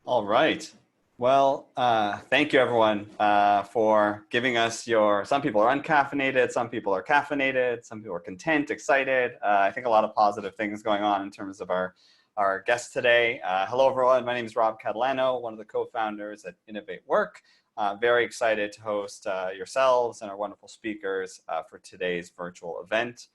All right. Well, thank you everyone for giving us some people are uncaffeinated, some people are caffeinated, some people are content, excited. I think a lot of positive things going on in terms of our guests today. Hello everyone, my name is Rob Catalano, one of the co-founders at InnovateWork. Very excited to host yourselves and our wonderful speakers for today's virtual event.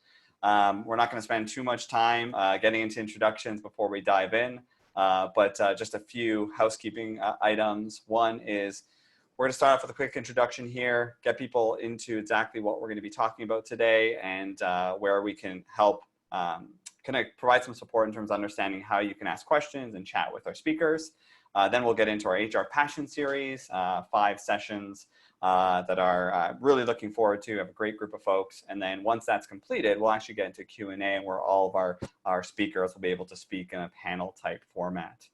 We're not going to spend too much time getting into introductions before we dive in. But just a few housekeeping items. One is we're going to start off with a quick introduction here, get people into exactly what we're going to be talking about today and where we can help kind of provide some support in terms of understanding how you can ask questions and chat with our speakers. Then we'll get into our HR Passion series, 5 sessions that are really looking forward to. We have a great group of folks. And then once that's completed, we'll actually get into Q&A where all of our speakers will be able to speak in a panel type format.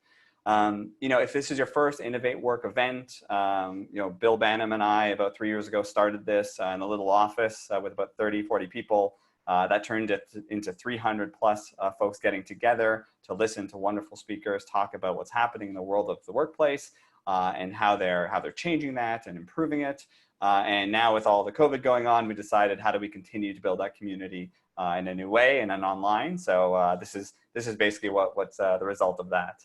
If this is your first InnovateWork event, Bill Banham and I about 3 years ago started this in a little office with about 30, 40 people. That turned it into 300 plus folks getting together to listen to wonderful speakers, talk about what's happening in the world of the workplace and how they're changing that and improving it. And now with all the COVID going on, we decided how do we continue to build that community in a new way and an online. So this is basically what's the result of that.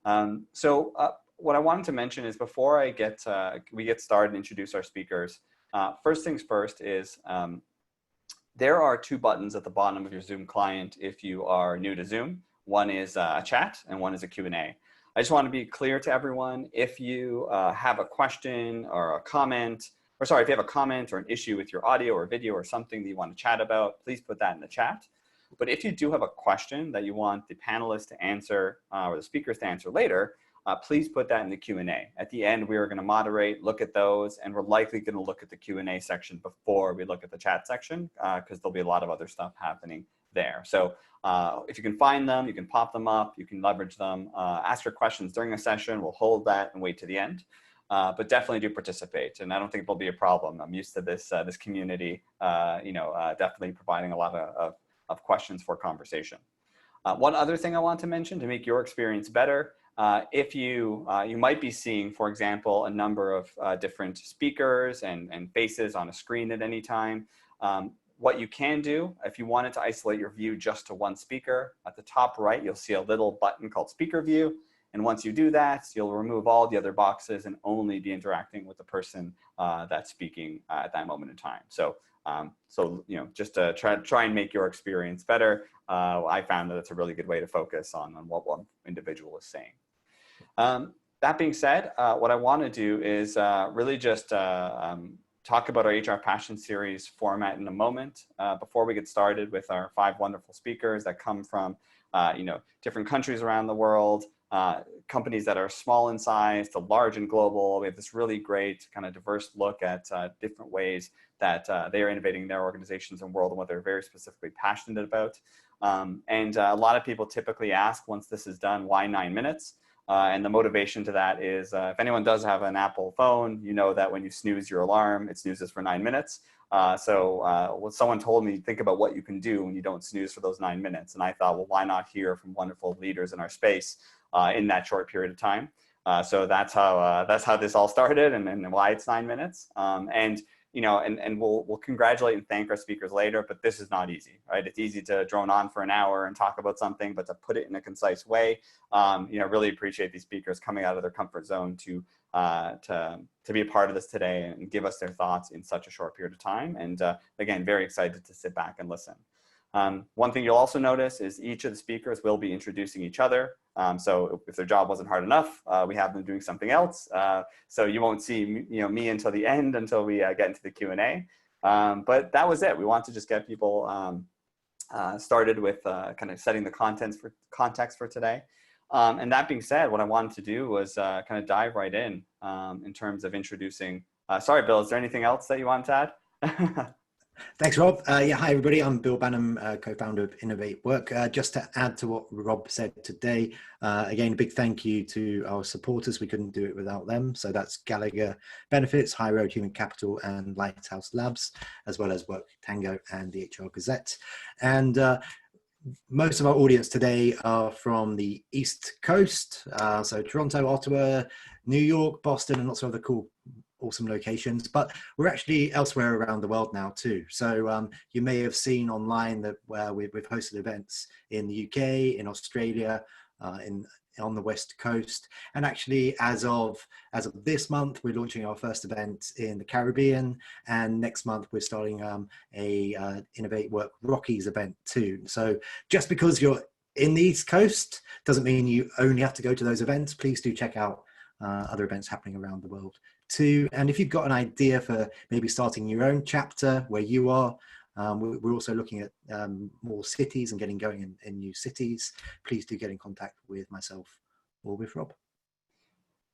What I wanted to mention is before we get started and introduce our speakers, first things first is there are 2 buttons at the bottom of your Zoom client if you are new to Zoom. One is a chat and one is a Q&A. I just want to be clear to everyone, if you have a question or a comment, if you have a comment or an issue with your audio or video or something that you want to chat about, please put that in the chat. But if you do have a question that you want the panelists to answer or the speakers to answer later, please put that in the Q&A. At the end, we are going to moderate, look at those, and we're likely going to look at the Q&A section before we look at the chat section because there'll be a lot of other stuff happening there. So if you can find them, you can pop them up, you can leverage them, ask your questions during a session. We'll hold that and wait to the end. But definitely do participate, and I don't think there'll be a problem. I'm used to this community, definitely providing a lot of questions for conversation. One other thing I want to mention to make your experience better, if you might be seeing, for example, a number of different speakers and faces on a screen at any time. What you can do, if you wanted to isolate your view just to one speaker, at the top right, you'll see a little button called Speaker View. And once you do that, you'll remove all the other boxes and only be interacting with the person that's speaking at that moment in time. So, just to try and make your experience better, I found that it's a really good way to focus on what one individual is saying. That being said, what I want to do is really just talk about our HR Passion series format in a moment. Before we get started with our 5 wonderful speakers that come from different countries around the world, companies that are small in size to large and global. We have this really great kind of diverse look at different ways that they are innovating their organizations and world and what they're very specifically passionate about. And a lot of people typically ask once this is done, why 9 minutes? And the motivation to that is if anyone does have an Apple phone, you know that when you snooze your alarm, it snoozes for 9 minutes. When someone told me, think about what you can do when you don't snooze for those 9 minutes. And I thought, well, why not hear from wonderful leaders in our space in that short period of time? So that's how this all started and why it's 9 minutes. And we'll congratulate and thank our speakers later, but this is not easy, right? It's easy to drone on for an hour and talk about something, but to put it in a concise way, really appreciate these speakers coming out of their comfort zone to be a part of this today and give us their thoughts in such a short period of time. And again, very excited to sit back and listen. One thing you'll also notice is each of the speakers will be introducing each other. So if their job wasn't hard enough, we have them doing something else. So you won't see me until the end, until we get into the Q&A. But that was it. We want to just get people started with kind of setting the context for today. And that being said, what I wanted to do was kind of dive right in terms of introducing. Sorry, Bill, is there anything else that you want to add? Thanks, Rob. Yeah, hi, everybody. I'm Bill Banham, co-founder of InnovateWork. Just to add to what Rob said today, again, a big thank you to our supporters. We couldn't do it without them. So that's Gallagher Benefits, High Road Human Capital, and Lighthouse Labs, as well as Work Tango and the HR Gazette. And most of our audience today are from the East Coast, so Toronto, Ottawa, New York, Boston, and lots of other cool, awesome locations. But we're actually elsewhere around the world now too. So you may have seen online that we've hosted events in the UK, in Australia, on the West Coast, and actually as of this month we're launching our first event in the Caribbean, and next month we're starting a InnovateWork Rockies event too. So just because you're in the East Coast doesn't mean you only have to go to those events. Please do check out other events happening around the world too. And if you've got an idea for maybe starting your own chapter where you are, we're also looking at more cities and getting going in new cities. Please do get in contact with myself or with Rob.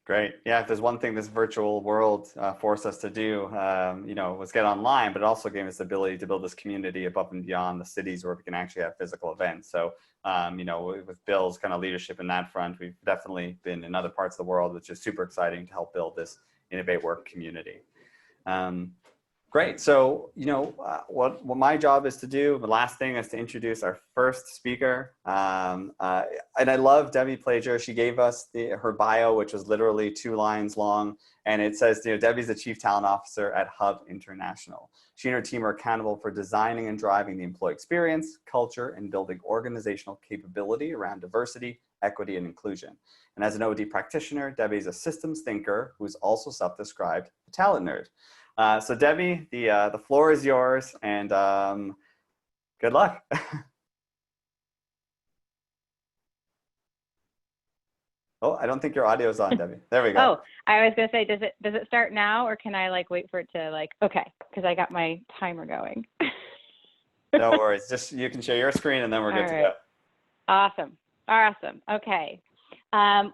Great. Yeah, if there's one thing this virtual world forced us to do, was get online, but it also gave us the ability to build this community above and beyond the cities where we can actually have physical events. So, with Bill's kind of leadership in that front, we've definitely been in other parts of the world, which is super exciting to help build this InnovateWork community. Great. So, what my job is to do, the last thing is to introduce our first speaker. And I love Debbie Plager. She gave us her bio, which was literally 2 lines long. And it says, Debbie's the Chief Talent Officer at Hub International. She and her team are accountable for designing and driving the employee experience, culture, and building organizational capability around diversity, equity, and inclusion. And as an OD practitioner, Debbie's a systems thinker who's also self-described a talent nerd. So Debbie, the floor is yours, and good luck. Oh, I don't think your audio is on, Debbie. There we go. Oh, I was gonna say, does it start now, or can I wait for it to okay, because I got my timer going. No worries. Just you can share your screen, and then we're good to go. Awesome. Okay.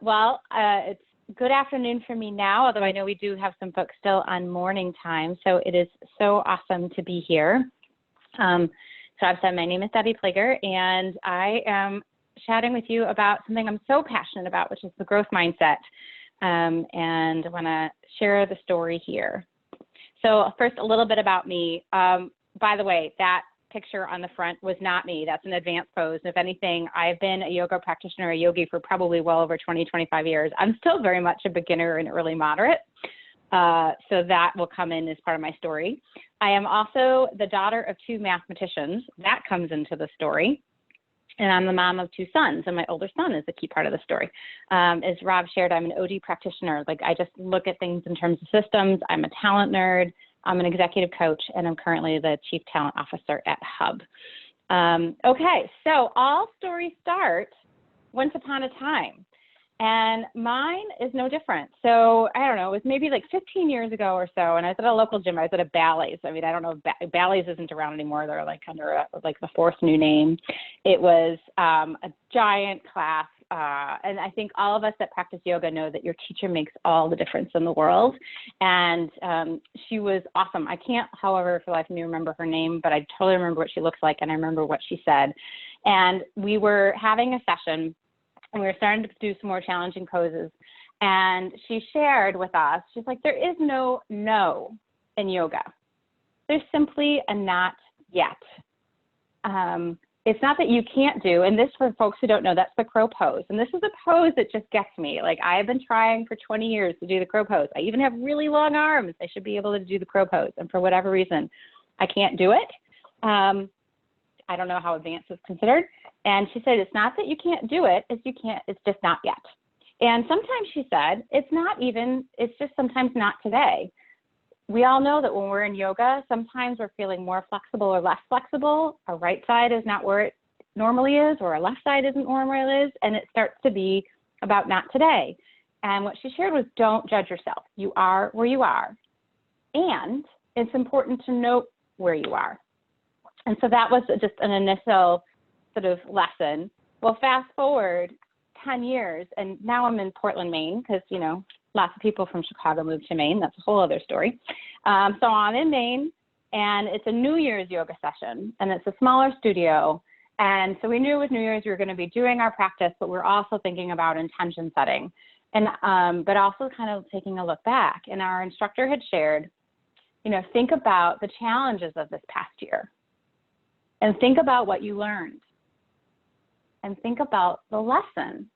Well, it's good afternoon for me now, although I know we do have some folks still on morning time. So it is so awesome to be here. So I've said my name is Debbie Plager, and I am chatting with you about something I'm so passionate about, which is the growth mindset. And I want to share the story here. So first, a little bit about me. By the way, that picture on the front was not me. That's an advanced pose. And if anything, I've been a yoga practitioner, a yogi, for probably well over 20, 25 years. I'm still very much a beginner and early moderate. So that will come in as part of my story. I am also the daughter of 2 mathematicians. That comes into the story. And I'm the mom of 2 sons, and my older son is a key part of the story. As Rob shared, I'm an OD practitioner. I just look at things in terms of systems. I'm a talent nerd. I'm an executive coach, and I'm currently the Chief Talent Officer at Hub. Okay, so all stories start once upon a time, and mine is no different. So I don't know, it was maybe 15 years ago or so, and I was at a local gym. I was at a Bally's. I mean, I don't know if Bally's isn't around anymore. They're under the 4th new name. It was a giant class. And I think all of us that practice yoga know that your teacher makes all the difference in the world. And she was awesome. I can't, however, for the life of me remember her name, but I totally remember what she looks like, and I remember what she said. And we were having a session, and we were starting to do some more challenging poses. And she shared with us, she's like, there is no in yoga. There's simply a not yet. It's not that you can't do, and this, for folks who don't know, that's the crow pose. And this is a pose that just gets me. I have been trying for 20 years to do the crow pose. I even have really long arms. I should be able to do the crow pose. And for whatever reason, I can't do it. I don't know how advanced it's considered. And she said, it's not that you can't do it, it's just not yet. And sometimes she said, it's just sometimes not today. We all know that when we're in yoga, sometimes we're feeling more flexible or less flexible. Our right side is not where it normally is, or our left side isn't where it is, and it starts to be about not today. And what she shared was, don't judge yourself. You are where you are. And it's important to note where you are. And so that was just an initial sort of lesson. Well, fast forward 10 years, and now I'm in Portland, Maine, because, lots of people from Chicago moved to Maine. That's a whole other story. So I'm in Maine, and it's a New Year's yoga session, and it's a smaller studio. And so we knew with New Year's we were going to be doing our practice, but we're also thinking about intention setting, and but also kind of taking a look back. And our instructor had shared, think about the challenges of this past year, and think about what you learned. and think about the lesson.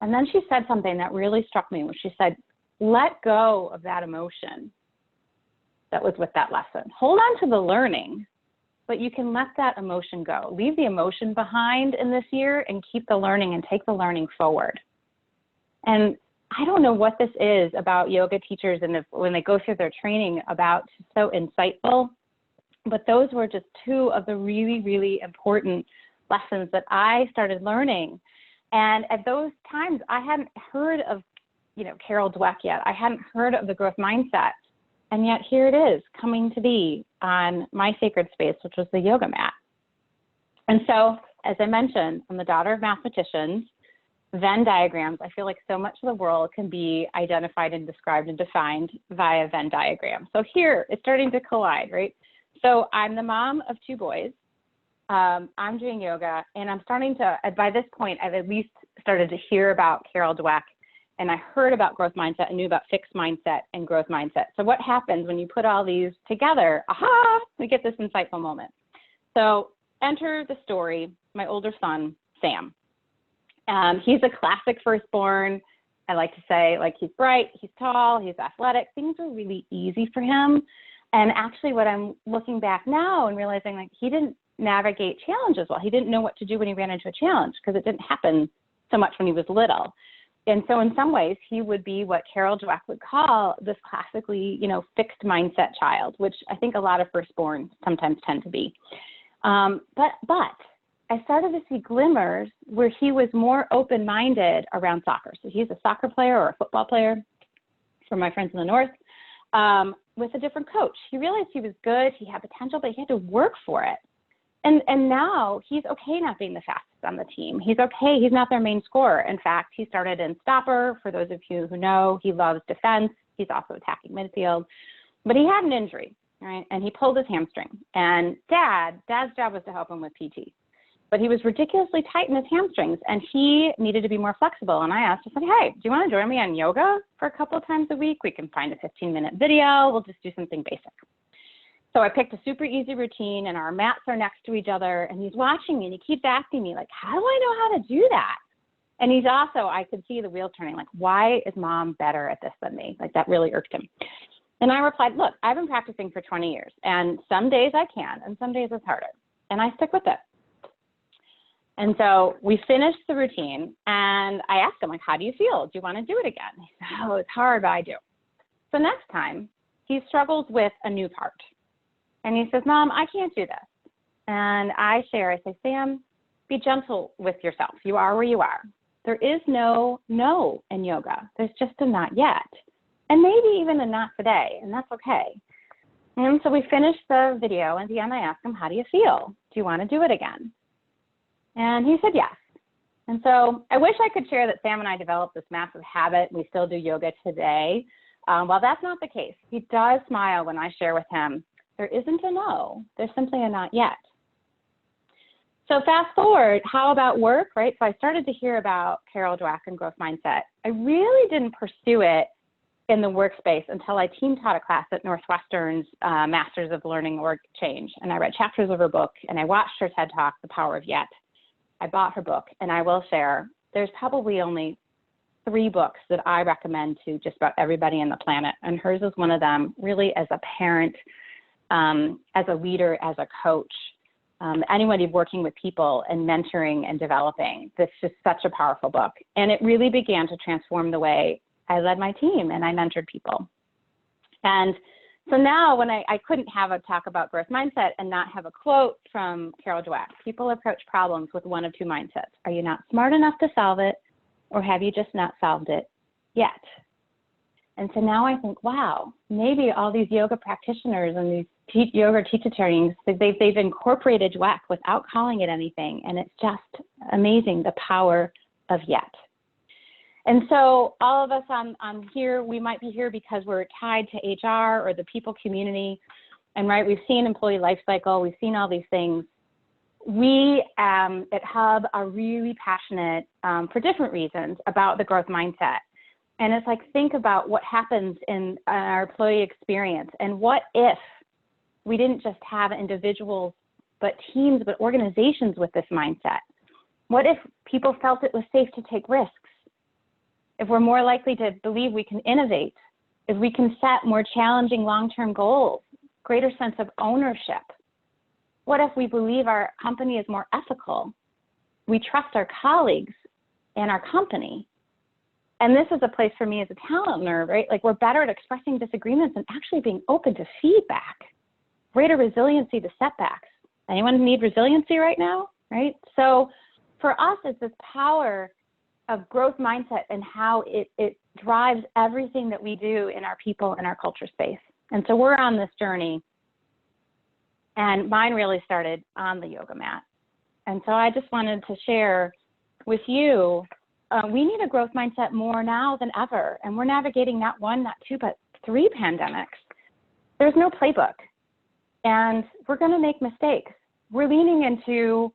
And then she said something that really struck me, which she said, let go of that emotion that was with that lesson. Hold on to the learning, but you can let that emotion go. Leave the emotion behind in this year and keep the learning and take the learning forward. And I don't know what this is about yoga teachers and when they go through their training about so insightful, but those were just two of the really, really important lessons that I started learning. And at those times, I hadn't heard of, Carol Dweck yet. I hadn't heard of the growth mindset. And yet here it is coming to be on my sacred space, which was the yoga mat. And so, as I mentioned, I'm the daughter of mathematicians. Venn diagrams, I feel like so much of the world can be identified and described and defined via Venn diagram. So here it's starting to collide, right? So I'm the mom of two boys. I'm doing yoga, and I'm starting to, by this point, I've at least started to hear about Carol Dweck, and I heard about growth mindset and knew about fixed mindset and growth mindset. So what happens when you put all these together? Aha, we get this insightful moment. So enter the story, my older son, Sam. He's a classic firstborn. I like to say, like, he's bright, he's tall, he's athletic. Things are really easy for him. And actually what I'm looking back now and realizing, like, he didn't navigate challenges well. He didn't know what to do when he ran into a challenge because it didn't happen so much when he was little. And so in some ways, he would be what Carol Dweck would call this classically, fixed mindset child, which I think a lot of firstborns sometimes tend to be. But I started to see glimmers where he was more open-minded around soccer. So he's a soccer player or a football player for my friends in the North with a different coach. He realized he was good, he had potential, but he had to work for it. And now he's okay not being the fastest on the team. He's okay, he's not their main scorer. In fact, he started in stopper. For those of you who know, he loves defense. He's also attacking midfield. But he had an injury, right? And he pulled his hamstring. And Dad's job was to help him with PT. But he was ridiculously tight in his hamstrings, and he needed to be more flexible. And I asked him, hey, do you want to join me on yoga for a couple of times a week? We can find a 15-minute video. We'll just do something basic. So I picked a super easy routine, and our mats are next to each other, and he's watching me, and he keeps asking me, like, how do I know how to do that? And he's also, I could see the wheels turning, like, why is mom better at this than me? Like, that really irked him. And I replied, look, I've been practicing for 20 years, and some days I can, and some days it's harder, and I stick with it. And so we finished the routine, and I asked him, like, how do you feel? Do you want to do it again? He said, oh, it's hard, but I do. So next time, he struggles with a new part. And he says, Mom, I can't do this. And I say, Sam, be gentle with yourself. You are where you are. There is no in yoga. There's just a not yet. And maybe even a not today, and that's okay. And so we finished the video, and at the end I asked him, how do you feel? Do you want to do it again? And he said yes. And so I wish I could share that Sam and I developed this massive habit. We still do yoga today. While that's not the case, he does smile when I share with him, there isn't a no, there's simply a not yet. So fast forward, how about work, right? So I started to hear about Carol Dweck and growth mindset. I really didn't pursue it in the workspace until I team taught a class at Northwestern's Masters of Learning Org Change. And I read chapters of her book, and I watched her TED Talk, The Power of Yet. I bought her book, and I will share, there's probably only 3 books that I recommend to just about everybody on the planet. And hers is one of them, really as a parent, as a leader, as a coach, anybody working with people and mentoring and developing. That's just such a powerful book. And it really began to transform the way I led my team and I mentored people. And so now when I couldn't have a talk about growth mindset and not have a quote from Carol Dweck. People approach problems with one of 2 mindsets. Are you not smart enough to solve it, or have you just not solved it yet? And so now I think, wow, maybe all these yoga practitioners and these yoga teacher trainings, they've incorporated Dweck without calling it anything. And it's just amazing, the power of yet. And so all of us on here, we might be here because we're tied to HR or the people community. And right, we've seen employee life cycle, we've seen all these things. We at Hub are really passionate for different reasons about the growth mindset. And it's like, think about what happens in our employee experience. And what if we didn't just have individuals but teams, but organizations with this mindset? What if people felt it was safe to take risks? If we're more likely to believe we can innovate, if we can set more challenging long-term goals, greater sense of ownership? What if we believe our company is more ethical? We trust our colleagues and our company. And this is a place for me as a talent nerd, right? Like, we're better at expressing disagreements and actually being open to feedback, greater resiliency to setbacks. Anyone need resiliency right now, right? So for us, it's this power of growth mindset and how it drives everything that we do in our people and our culture space. And so we're on this journey, and mine really started on the yoga mat. And so I just wanted to share with you, we need a growth mindset more now than ever. And we're navigating not one, not two, but 3 pandemics. There's no playbook, and we're going to make mistakes. We're leaning into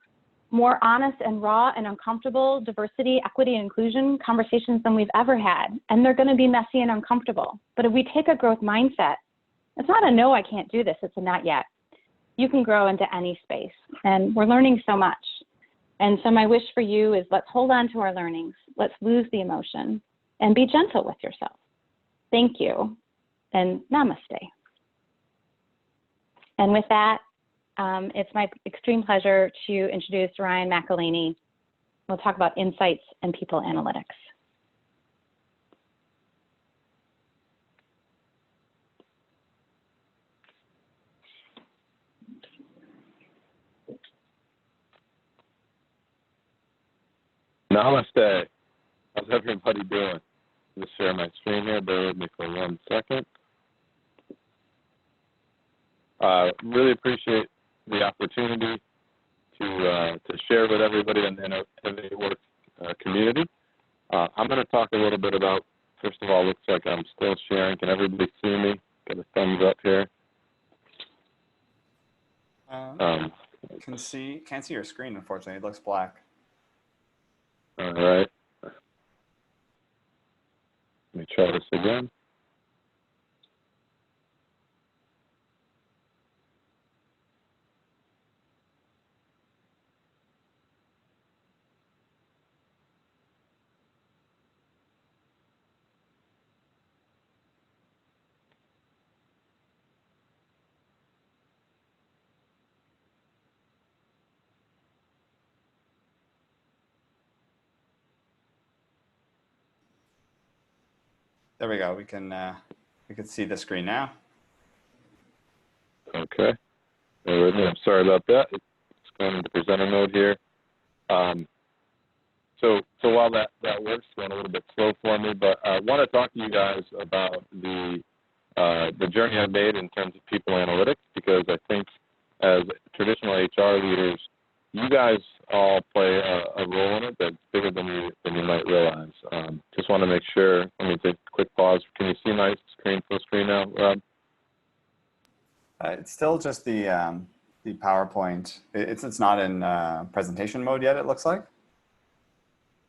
more honest and raw and uncomfortable diversity, equity, and inclusion conversations than we've ever had. And they're going to be messy and uncomfortable. But if we take a growth mindset, it's not a no, I can't do this. It's a not yet. You can grow into any space. And we're learning so much. And so my wish for you is, let's hold on to our learnings. Let's lose the emotion and be gentle with yourself. Thank you. And namaste. And with that, it's my extreme pleasure to introduce Ryan McEleney. We'll talk about insights and people analytics. Namaste. How's everybody doing? Let me share my screen here. Bear with me for 1 second. Really appreciate the opportunity to share with everybody in the InnovateWork community. I'm going to talk a little bit about, first of all, looks like I'm still sharing. Can everybody see me? Get a thumbs up here. Can't see your screen, unfortunately. It looks black. All right. Let me try this again. There we go. We can see the screen now. Okay. Bear with me. I'm sorry about that. It's going into presenter mode here. So while that works, going a little bit slow for me, but I want to talk to you guys about the journey I've made in terms of people analytics, because I think as traditional HR leaders, you guys all play a role in it that's bigger than you might realize. Just want to make sure. Let me take a quick pause. Can you see my screen, full screen now, Rob? It's still just the PowerPoint. It's not in presentation mode yet, it looks like.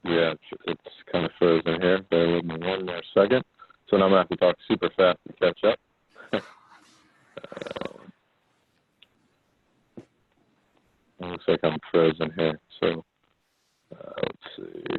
Yeah, it's kind of frozen here. Bear with me 1 more second. So now I'm going to have to talk super fast to catch up. It looks like I'm frozen here. So let's see.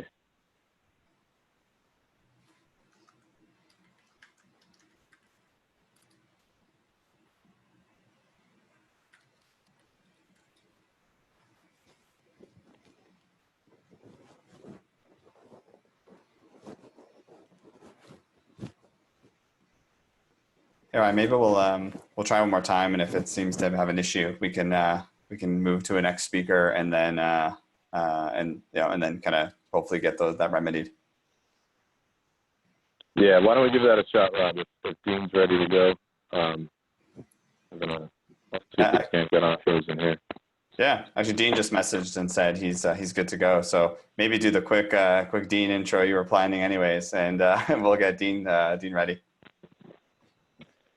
All right, maybe we'll try one more time, and if it seems to have an issue, we can move to a next speaker, and then and then kind of hopefully get that remedied. Yeah, why don't we give that a shot, Rob? If Dean's ready to go, I'll see if we can't get on frozen here. Yeah, actually, Dean just messaged and said he's good to go. So maybe do the quick Dean intro you were planning, anyways, and we'll get Dean ready.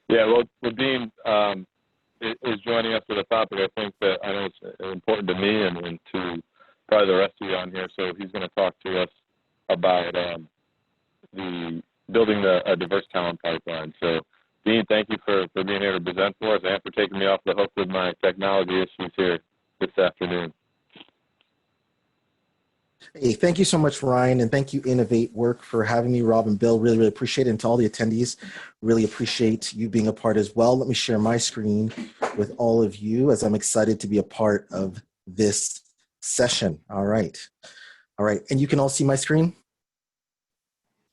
Yeah, well, Dean is joining us with a topic I think that I know is important to me and to probably the rest of you on here. So he's going to talk to us about building a diverse talent pipeline. So, Dean, thank you for being here to present for us and for taking me off the hook with my technology issues here. this afternoon. Hey, thank you so much, Ryan, and thank you, InnovateWork, for having me, Rob and Bill. Really, really appreciate it. And to all the attendees, really appreciate you being a part as well. Let me share my screen with all of you as I'm excited to be a part of this session. All right. And you can all see my screen?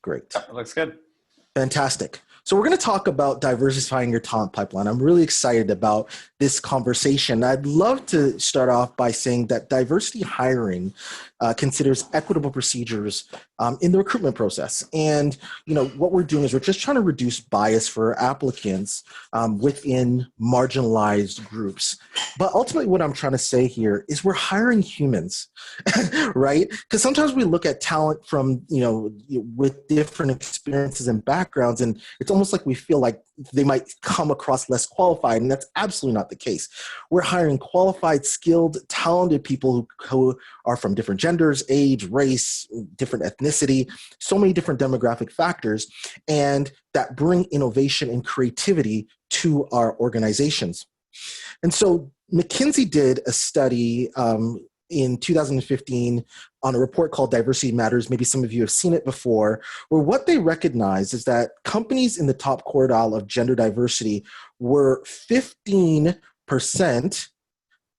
Great. It looks good. Fantastic. So we're going to talk about diversifying your talent pipeline. I'm really excited about this conversation. I'd love to start off by saying that diversity hiring considers equitable procedures in the recruitment process. And what we're doing is we're just trying to reduce bias for applicants within marginalized groups. But ultimately what I'm trying to say here is we're hiring humans, right? Because sometimes we look at talent from, with different experiences and backgrounds, and it's almost like we feel like they might come across less qualified, and that's absolutely not the case. We're hiring qualified, skilled, talented people who are from different genders, age, race, different ethnicity, so many different demographic factors, and that bring innovation and creativity to our organizations. And so McKinsey did a study in 2015 on a report called Diversity Matters. Maybe some of you have seen it before, where what they recognized is that companies in the top quartile of gender diversity were 15%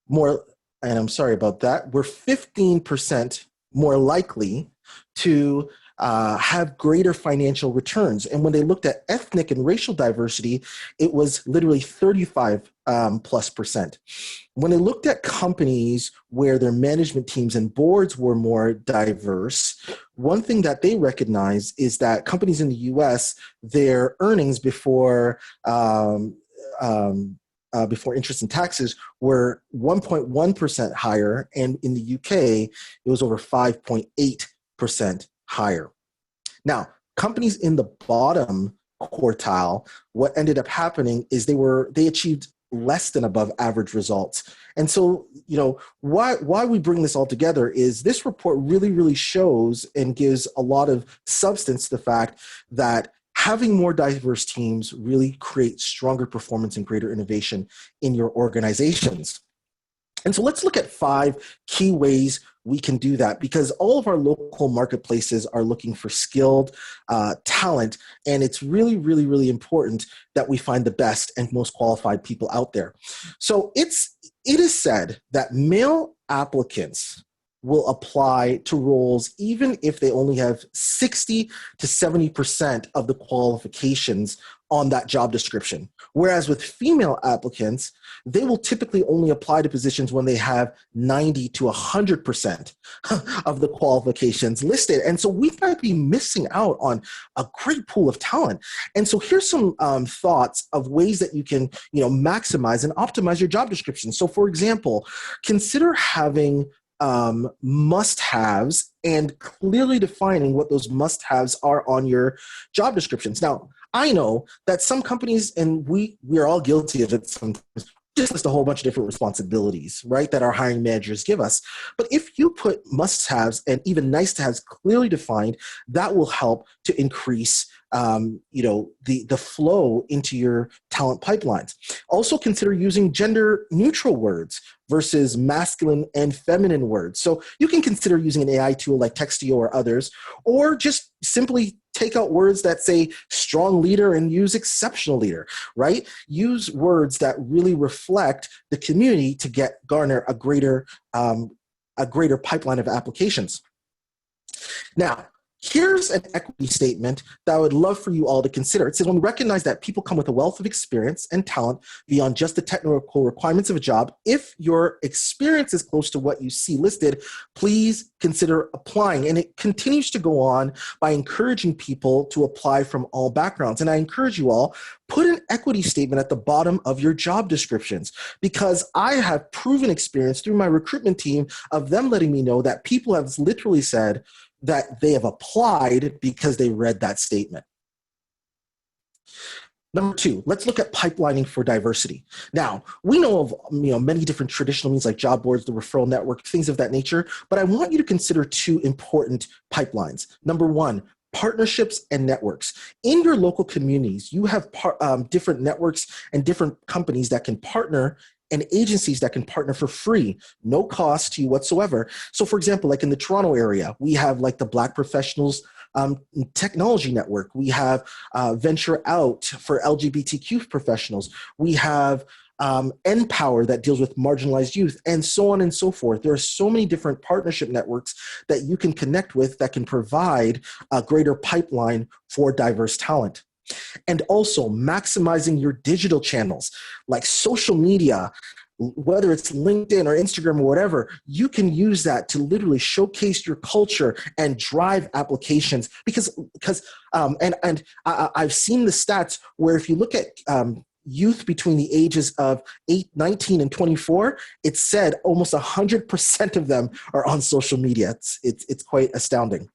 more, and I'm sorry about that, were 15% more likely to have greater financial returns. And when they looked at ethnic and racial diversity, it was literally 35+%. When they looked at companies where their management teams and boards were more diverse, one thing that they recognized is that companies in the US, their earnings before interest and taxes were 1.1% higher, and in the UK, it was over 5.8% higher. Now, companies in the bottom quartile, what ended up happening is they achieved less than above average results. And so, why we bring this all together is this report really, really shows and gives a lot of substance to the fact that having more diverse teams really creates stronger performance and greater innovation in your organizations. And so let's look at 5 key ways we can do that, because all of our local marketplaces are looking for skilled talent, and it's really, really, really important that we find the best and most qualified people out there. So it is said that male applicants will apply to roles even if they only have 60 to 70% of the qualifications on that job description. Whereas with female applicants, they will typically only apply to positions when they have 90 to 100% of the qualifications listed. And so we might be missing out on a great pool of talent. And so here's some thoughts of ways that you can, maximize and optimize your job description. So for example, consider having must-haves and clearly defining what those must-haves are on your job descriptions. Now, I know that some companies, and we are all guilty of it sometimes, just list a whole bunch of different responsibilities, right, that our hiring managers give us. But if you put must-haves and even nice-to-haves clearly defined, that will help to increase the flow into your talent pipelines. Also consider using gender neutral words versus masculine and feminine words. So you can consider using an AI tool like Textio or others, or just simply take out words that say strong leader and use exceptional leader, right? Use words that really reflect the community to garner a greater pipeline of applications. Now, here's an equity statement that I would love for you all to consider. It says, when we recognize that people come with a wealth of experience and talent beyond just the technical requirements of a job, if your experience is close to what you see listed, please consider applying. And it continues to go on by encouraging people to apply from all backgrounds. And I encourage you all, put an equity statement at the bottom of your job descriptions, because I have proven experience through my recruitment team of them letting me know that people have literally said that they have applied because they read that statement. Number 2, let's look at pipelining for diversity. Now, we know of many different traditional means like job boards, the referral network, things of that nature, but I want you to consider 2 important pipelines. Number 1, partnerships and networks. In your local communities, you have different networks and different companies that can partner and agencies that can partner for free, no cost to you whatsoever. So for example, like in the Toronto area, we have like the Black Professionals Technology Network. We have Venture Out for LGBTQ professionals. We have NPower that deals with marginalized youth, and so on and so forth. There are so many different partnership networks that you can connect with that can provide a greater pipeline for diverse talent. And also maximizing your digital channels like social media, whether it's LinkedIn or Instagram or whatever, you can use that to literally showcase your culture and drive applications. Because I've seen the stats where if you look at youth between the ages of 19 and 24, it said almost 100% of them are on social media. It's quite astounding.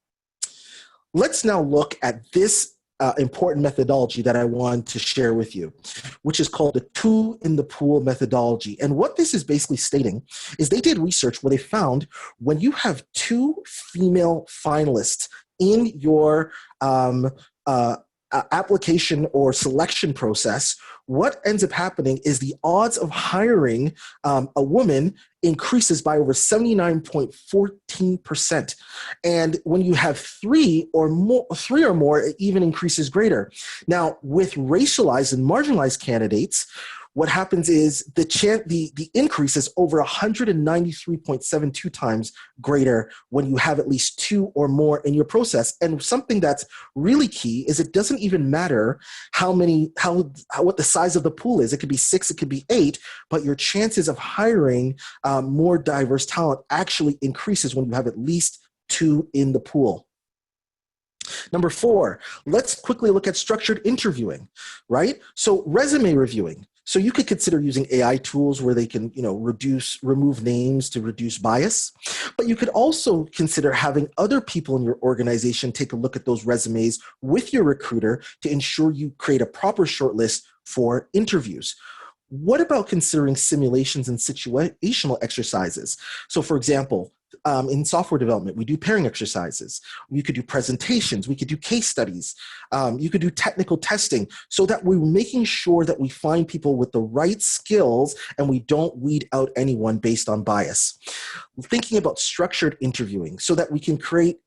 Let's now look at this important methodology that I want to share with you, which is called the two in the pool methodology. And what this is basically stating is they did research where they found when you have two female finalists in your application or selection process, what ends up happening is the odds of hiring a woman increases by over 79.14%. And when you have three or more, it even increases greater. Now, with racialized and marginalized candidates, what happens is the increase is over 193.72 times greater when you have at least two or more in your process. And something that's really key is it doesn't even matter what the size of the pool is. It could be 6, it could be 8, but your chances of hiring more diverse talent actually increases when you have at least 2 in the pool. Number 4, let's quickly look at structured interviewing, right? So resume reviewing. So you could consider using AI tools where they can, remove names to reduce bias. But you could also consider having other people in your organization take a look at those resumes with your recruiter to ensure you create a proper shortlist for interviews. What about considering simulations and situational exercises? So for example, in software development, we do pairing exercises. We could do presentations. We could do case studies. You could do technical testing so that we're making sure that we find people with the right skills and we don't weed out anyone based on bias. Thinking about structured interviewing so that we can create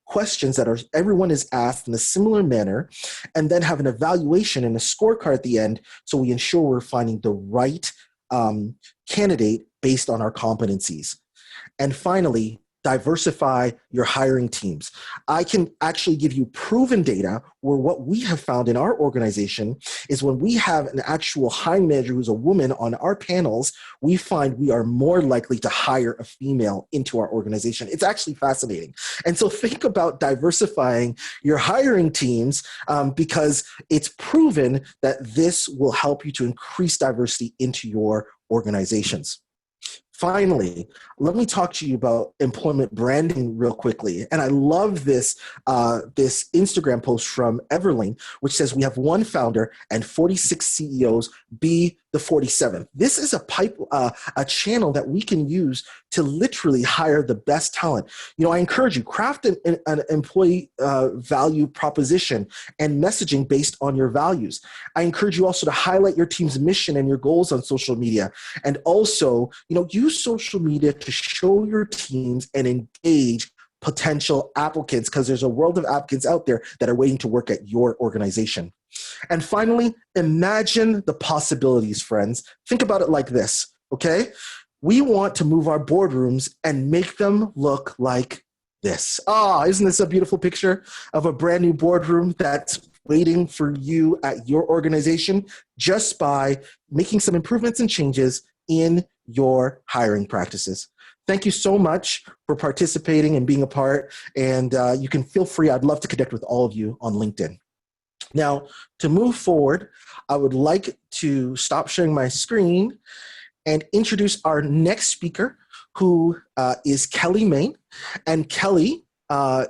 questions that everyone is asked in a similar manner, and then have an evaluation and a scorecard at the end so we ensure we're finding the right candidate based on our competencies. And finally, diversify your hiring teams. I can actually give you proven data where what we have found in our organization is when we have an actual hiring manager who's a woman on our panels, we find we are more likely to hire a female into our organization. It's actually fascinating. And so think about diversifying your hiring teams because it's proven that this will help you to increase diversity into your organizations. Finally, let me talk to you about employment branding real quickly. And I love this Instagram post from Everling, which says we have 1 founder and 46 CEOs, be the 47th. This is a channel that we can use to literally hire the best talent. I encourage you, craft an employee value proposition and messaging based on your values. I encourage you also to highlight your team's mission and your goals on social media. And also, use social media to show your teams and engage potential applicants, because there's a world of applicants out there that are waiting to work at your organization. And finally, imagine the possibilities, friends. Think about it like this, okay? We want to move our boardrooms and make them look like this. Isn't this a beautiful picture of a brand new boardroom that's waiting for you at your organization just by making some improvements and changes in your hiring practices? Thank you so much for participating and being a part. And you can feel free. I'd love to connect with all of you on LinkedIn. Now, to move forward, I would like to stop sharing my screen and introduce our next speaker, who is Kelly Main. And Kelly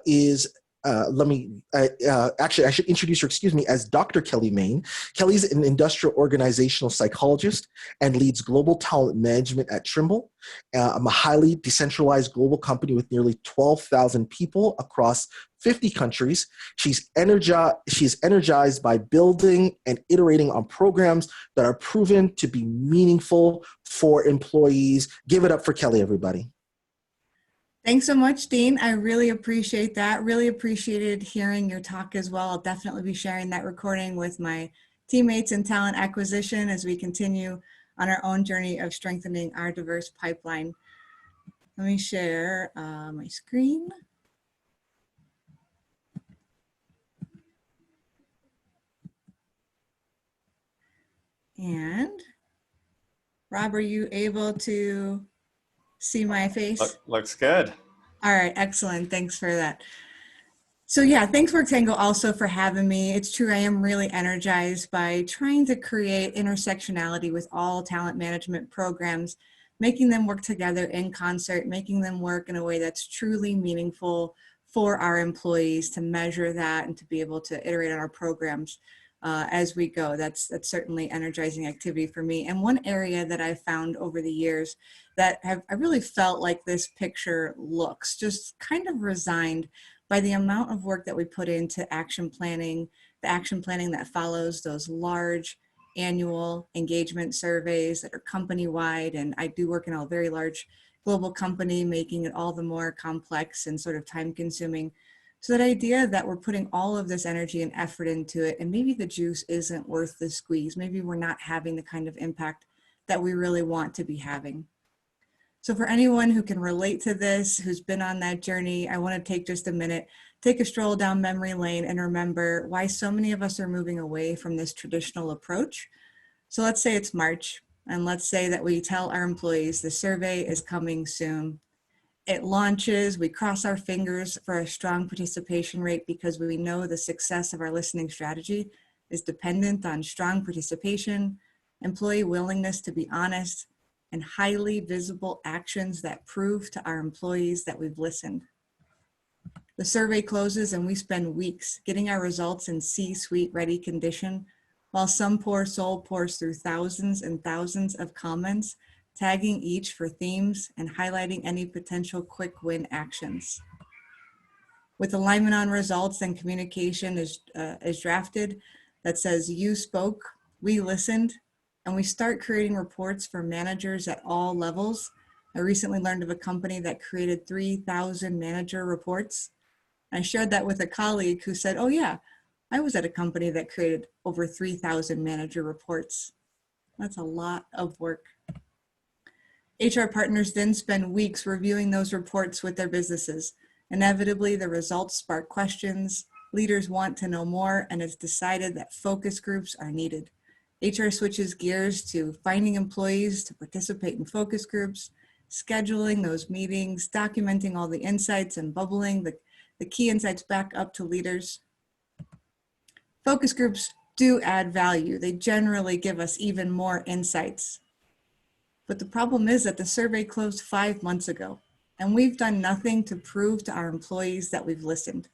is actually, I should introduce her, as Dr. Kelly Main. Kelly's an industrial organizational psychologist and leads global talent management at Trimble. I'm a highly decentralized global company with nearly 12,000 people across 50 countries. She's energized by building and iterating on programs that are proven to be meaningful for employees. Give it up for Kelly, everybody. Thanks so much, Dean. I really appreciate that. Really appreciated hearing your talk as well. I'll definitely be sharing that recording with my teammates in talent acquisition as we continue on our own journey of strengthening our diverse pipeline. Let me share my screen. And Rob, are you able to see my face? Looks good. All right, excellent. Thanks for that. So yeah, thanks WorkTango also for having me. It's true, I am really energized by trying to create intersectionality with all talent management programs, making them work together in concert, making them work in a way that's truly meaningful for our employees, to measure that and to be able to iterate on our programs as we go. That's certainly energizing activity for me. And one area that I've found over the years that I really felt like this picture looks just kind of resigned by the amount of work that we put into action planning, the action planning that follows those large annual engagement surveys that are company-wide. And I do work in a very large global company, making it all the more complex and sort of time-consuming. So that idea that we're putting all of this energy and effort into it, and maybe the juice isn't worth the squeeze. Maybe we're not having the kind of impact that we really want to be having. So for anyone who can relate to this, who's been on that journey, I want to take just a minute, take a stroll down memory lane and remember why so many of us are moving away from this traditional approach. So let's say it's March, and let's say that we tell our employees the survey is coming soon. It launches, we cross our fingers for a strong participation rate because we know the success of our listening strategy is dependent on strong participation, employee willingness to be honest, and highly visible actions that prove to our employees that we've listened. The survey closes and we spend weeks getting our results in C-suite ready condition, while some poor soul pours through thousands and thousands of comments, tagging each for themes and highlighting any potential quick win actions. With alignment on results, then communication is drafted that says, you spoke, we listened, and we start creating reports for managers at all levels. I recently learned of a company that created 3,000 manager reports. I shared that with a colleague who said, oh yeah, I was at a company that created over 3,000 manager reports. That's a lot of work. HR partners then spend weeks reviewing those reports with their businesses. Inevitably, the results spark questions. Leaders want to know more, and it's decided that focus groups are needed. HR switches gears to finding employees to participate in focus groups, scheduling those meetings, documenting all the insights, and bubbling the key insights back up to leaders. Focus groups do add value. They generally give us even more insights. But the problem is that the survey closed 5 months ago, and we've done nothing to prove to our employees that we've listened.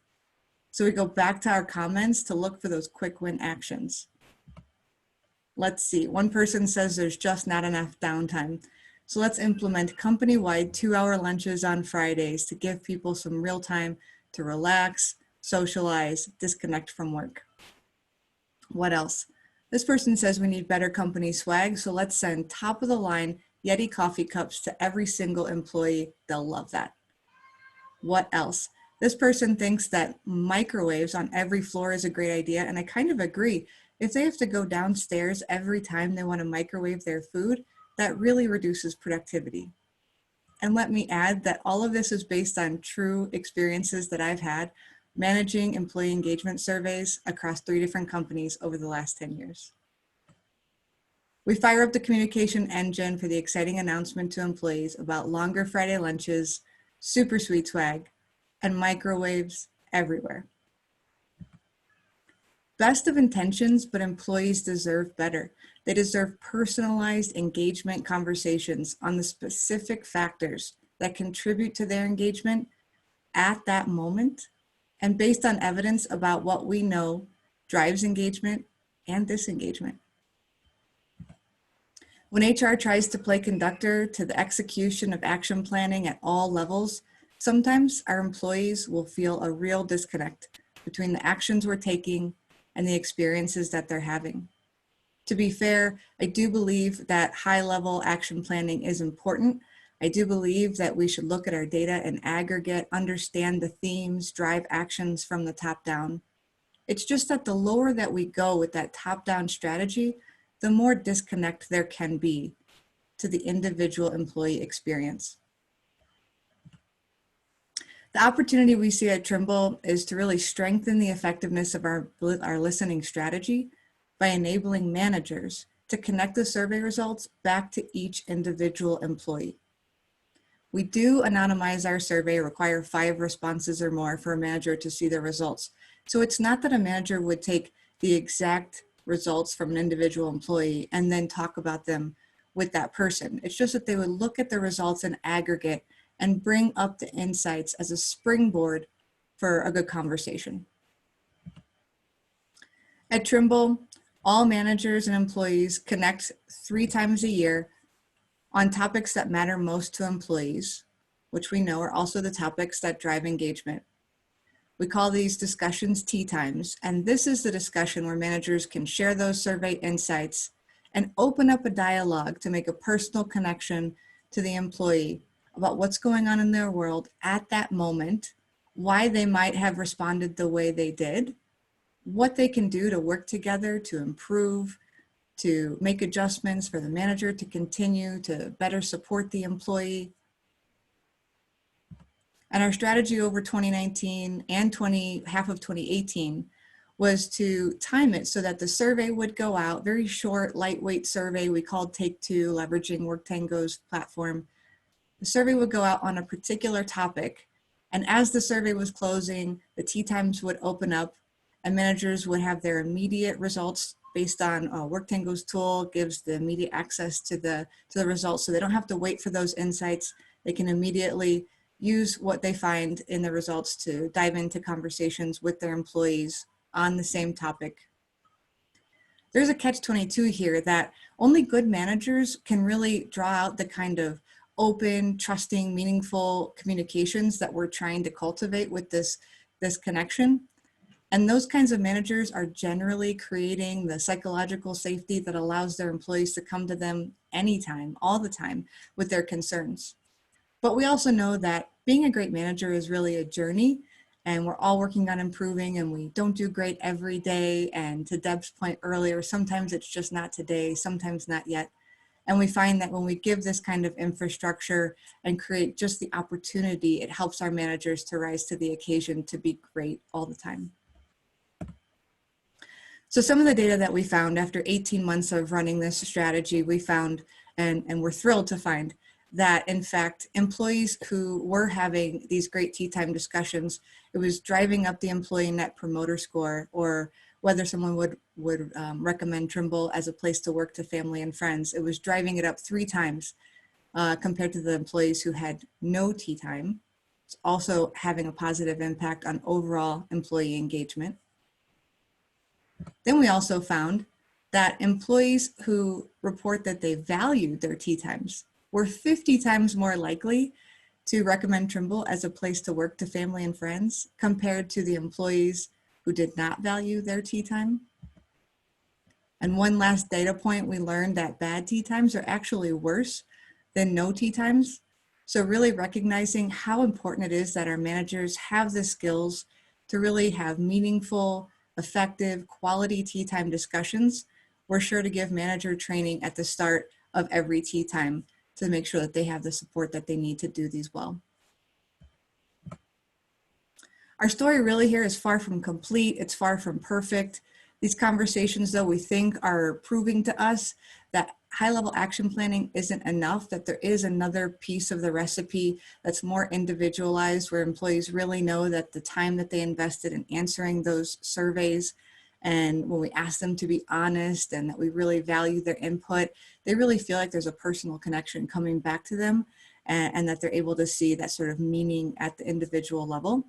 So we go back to our comments to look for those quick win actions. Let's see, one person says there's just not enough downtime. So let's implement company-wide 2-hour lunches on Fridays to give people some real time to relax, socialize, disconnect from work. What else? This person says we need better company swag, so let's send top of the line Yeti coffee cups to every single employee. They'll love that. What else? This person thinks that microwaves on every floor is a great idea, and I kind of agree. If they have to go downstairs every time they want to microwave their food, that really reduces productivity. And let me add that all of this is based on true experiences that I've had managing employee engagement surveys across 3 different companies over the last 10 years. We fire up the communication engine for the exciting announcement to employees about longer Friday lunches, super sweet swag, and microwaves everywhere. Best of intentions, but employees deserve better. They deserve personalized engagement conversations on the specific factors that contribute to their engagement at that moment, and based on evidence about what we know drives engagement and disengagement. When HR tries to play conductor to the execution of action planning at all levels, sometimes our employees will feel a real disconnect between the actions we're taking and the experiences that they're having. To be fair, I do believe that high-level action planning is important. I do believe that we should look at our data in aggregate, understand the themes, drive actions from the top down. It's just that the lower that we go with that top-down strategy, the more disconnect there can be to the individual employee experience. The opportunity we see at Trimble is to really strengthen the effectiveness of our listening strategy by enabling managers to connect the survey results back to each individual employee. We do anonymize our survey, require 5 responses or more for a manager to see the results. So it's not that a manager would take the exact results from an individual employee and then talk about them with that person. It's just that they would look at the results in aggregate and bring up the insights as a springboard for a good conversation. At Trimble, all managers and employees connect 3 times a year on topics that matter most to employees, which we know are also the topics that drive engagement. We call these discussions tea times, and this is the discussion where managers can share those survey insights and open up a dialogue to make a personal connection to the employee about what's going on in their world at that moment, why they might have responded the way they did, what they can do to work together to improve, to make adjustments for the manager to continue to better support the employee. And our strategy over 2019 and half of 2018 was to time it so that the survey would go out, very short, lightweight survey we called Take Two, leveraging Worktango's platform. The survey would go out on a particular topic, and as the survey was closing, the tea times would open up and managers would have their immediate results based on Worktango's tool, gives the immediate access to the results, so they don't have to wait for those insights. They can immediately use what they find in the results to dive into conversations with their employees on the same topic. There's a catch-22 here that only good managers can really draw out the kind of open, trusting, meaningful communications that we're trying to cultivate with this connection. And those kinds of managers are generally creating the psychological safety that allows their employees to come to them anytime, all the time, with their concerns. But we also know that being a great manager is really a journey, and we're all working on improving, and we don't do great every day. And to Deb's point earlier, sometimes it's just not today, sometimes not yet. And we find that when we give this kind of infrastructure and create just the opportunity, it helps our managers to rise to the occasion to be great all the time. So some of the data that we found after 18 months of running this strategy, we found, and we're thrilled to find, that in fact, employees who were having these great tea time discussions, it was driving up the employee net promoter score, or whether someone would recommend Trimble as a place to work to family and friends. It was driving it up 3 times compared to the employees who had no tea time. It's also having a positive impact on overall employee engagement. Then we also found that employees who report that they valued their tea times were 50 times more likely to recommend Trimble as a place to work to family and friends compared to the employees who did not value their tea time. And one last data point, we learned that bad tea times are actually worse than no tea times. So really recognizing how important it is that our managers have the skills to really have meaningful, effective, quality tea time discussions. We're sure to give manager training at the start of every tea time to make sure that they have the support that they need to do these well. Our story really here is far from complete. It's far from perfect. These conversations, though, we think are proving to us that high-level action planning isn't enough, that there is another piece of the recipe that's more individualized, where employees really know that the time that they invested in answering those surveys, and when we ask them to be honest and that we really value their input, they really feel like there's a personal connection coming back to them, and that they're able to see that sort of meaning at the individual level.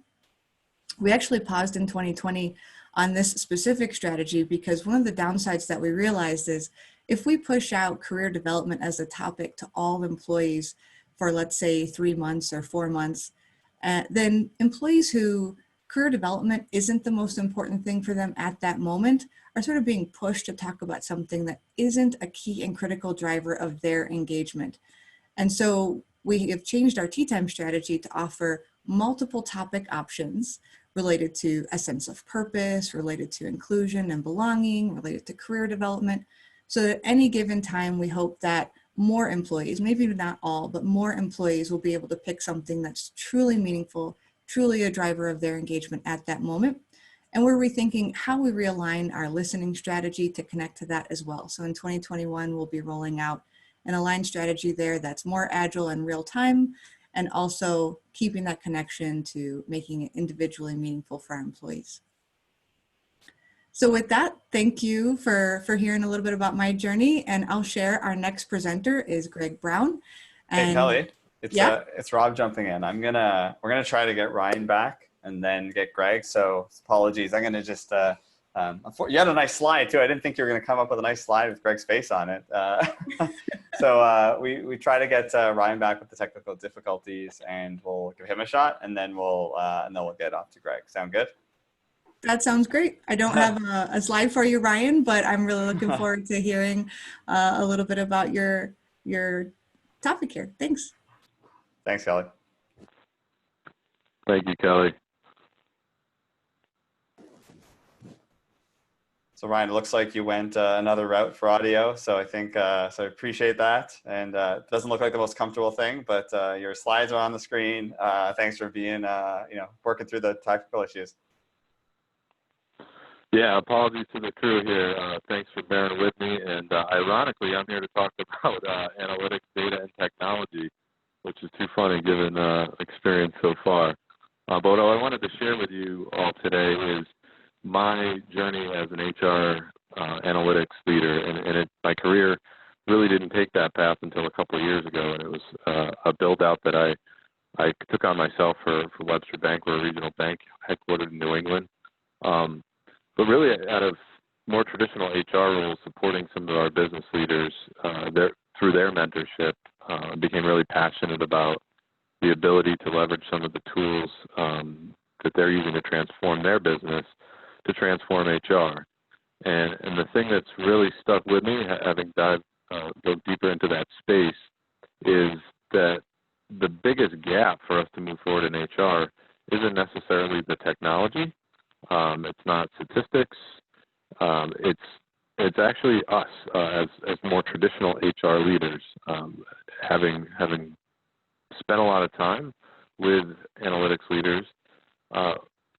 We actually paused in 2020 on this specific strategy because one of the downsides that we realized is if we push out career development as a topic to all employees for, let's say, 3 months or 4 months, then employees who career development isn't the most important thing for them at that moment are sort of being pushed to talk about something that isn't a key and critical driver of their engagement. And so we have changed our tea time strategy to offer multiple topic options related to a sense of purpose, related to inclusion and belonging, related to career development. So at any given time, we hope that more employees, maybe not all, but more employees will be able to pick something that's truly meaningful, truly a driver of their engagement at that moment. And we're rethinking how we realign our listening strategy to connect to that as well. So in 2021, we'll be rolling out an aligned strategy there that's more agile and real time, and also keeping that connection to making it individually meaningful for our employees. So with that, thank you for hearing a little bit about my journey, and I'll share our next presenter is Gregg Brown. And hey Kelly, it's Rob jumping in. We're gonna try to get Ryan back and then get Gregg. So apologies. I'm gonna just you had a nice slide too. I didn't think you were gonna come up with a nice slide with Gregg's face on it. So we try to get Ryan back with the technical difficulties, and we'll give him a shot, and then we'll get off to Gregg. Sound good? That sounds great. I don't have a slide for you, Ryan, but I'm really looking forward to hearing a little bit about your topic here. Thanks. Thanks, Kelly. Thank you, Kelly. So Ryan, it looks like you went another route for audio. So I think, so I appreciate that. And it doesn't look like the most comfortable thing, but your slides are on the screen. Thanks for being, working through the technical issues. Yeah, apologies to the crew here. Thanks for bearing with me. And ironically, I'm here to talk about analytics, data, and technology, which is too funny given experience so far. But what I wanted to share with you all today is my journey as an HR analytics leader. And my career really didn't take that path until a couple of years ago. And it was a build out that I took on myself for Webster Bank. We're a regional bank headquartered in New England. But really, out of more traditional HR roles, supporting some of our business leaders through their mentorship, became really passionate about the ability to leverage some of the tools that they're using to transform their business to transform HR. And the thing that's really stuck with me, having dove deeper into that space, is that the biggest gap for us to move forward in HR isn't necessarily the technology. It's not statistics. It's actually us as more traditional HR leaders, having spent a lot of time with analytics leaders.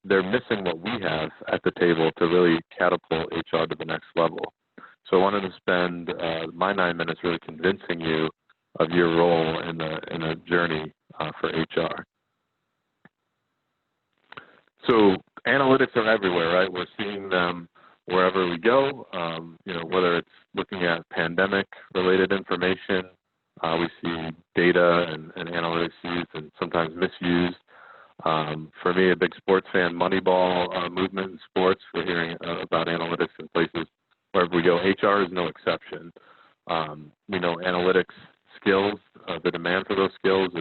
They're missing what we have at the table to really catapult HR to the next level. So I wanted to spend my 9 minutes really convincing you of your role in the journey for HR. So analytics are everywhere, right? We're seeing them wherever we go, whether it's looking at pandemic-related information, we see data and analytics used and sometimes misused. For me, a big sports fan, Moneyball movement in sports, we're hearing about analytics in places wherever we go. HR is no exception. We know analytics skills, the demand for those skills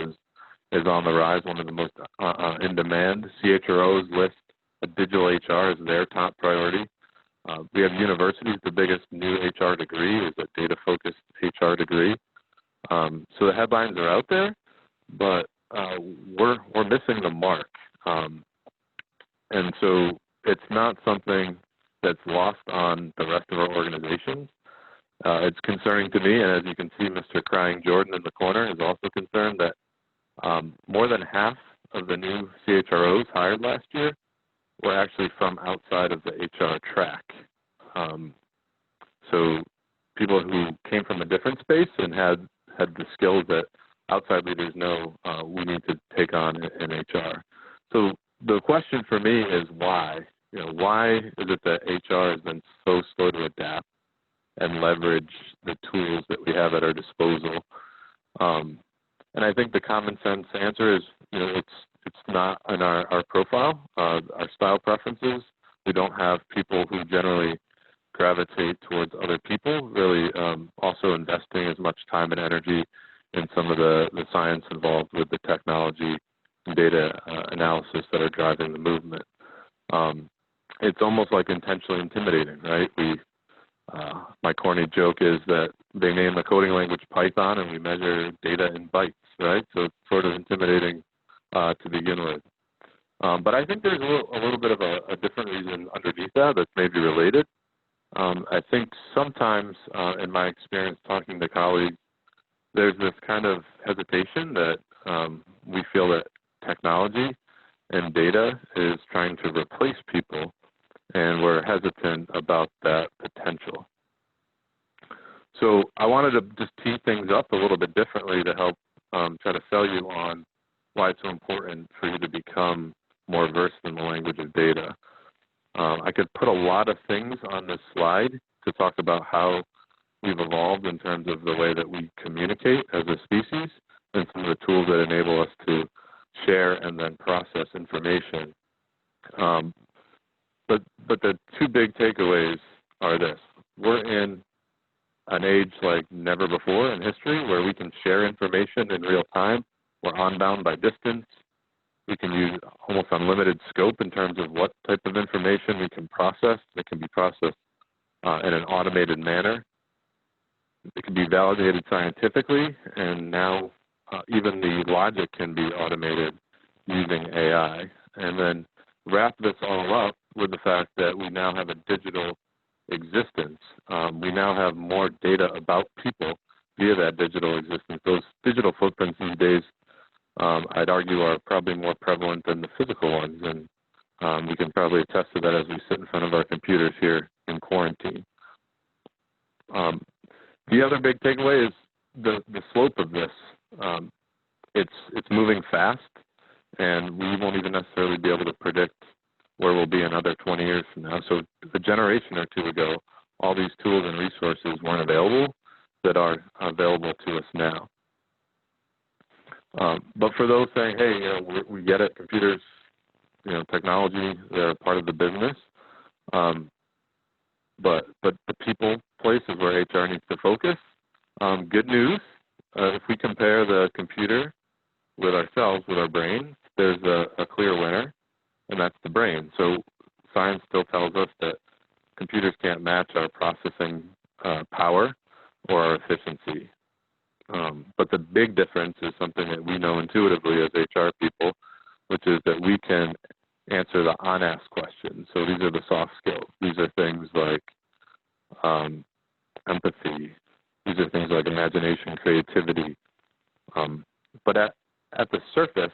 is on the rise, one of the most in demand. CHROs list digital HR as their top priority. We have universities, the biggest new HR degree is a data-focused HR degree. So the headlines are out there, but we're missing the mark. And so it's not something that's lost on the rest of our organizations. It's concerning to me, and as you can see, Mr. Crying Jordan in the corner is also concerned that more than half of the new CHROs hired last year were actually from outside of the HR track. So people who came from a different space and had the skills that outside leaders know we need to take on in HR. So the question for me is why? Why is it that HR has been so slow to adapt and leverage the tools that we have at our disposal? And I think the common sense answer is, it's not in our profile, our style preferences. We don't have people who generally gravitate towards other people, really also investing as much time and energy in some of the science involved with the technology data analysis that are driving the movement. It's almost like intentionally intimidating, right? My corny joke is that they name the coding language Python and we measure data in bytes, right? So it's sort of intimidating to begin with. But I think there's a little bit of a different reason underneath that that's maybe related. I think sometimes in my experience talking to colleagues, there's this kind of hesitation that we feel that technology and data is trying to replace people, and we're hesitant about that potential. So I wanted to just tee things up a little bit differently to help try to sell you on why it's so important for you to become more versed in the language of data. I could put a lot of things on this slide to talk about how we've evolved in terms of the way that we communicate as a species and some of the tools that enable us to share and then process information. But the two big takeaways are this. We're in an age like never before in history where we can share information in real time. We're unbound by distance. We can use almost unlimited scope in terms of what type of information we can process. It can be processed in an automated manner. It can be validated scientifically, and now even the logic can be automated using AI. And then wrap this all up with the fact that we now have a digital existence. We now have more data about people via that digital existence. Those digital footprints these days, I'd argue, are probably more prevalent than the physical ones, and we can probably attest to that as we sit in front of our computers here in quarantine. The other big takeaway is the slope of this. It's moving fast, and we won't even necessarily be able to predict where we'll be another 20 years from now. So a generation or two ago, all these tools and resources weren't available that are available to us now. But for those saying, hey, we get it, computers, technology, they're part of the business. But the people place is where HR needs to focus. Good news, if we compare the computer with ourselves, with our brain, there's a clear winner, and that's the brain. So science still tells us that computers can't match our processing power or our efficiency. But the big difference is something that we know intuitively as HR people, which is that we can answer the unasked questions. So these are the soft skills. These are things like empathy. These are things like imagination, creativity. But at the surface,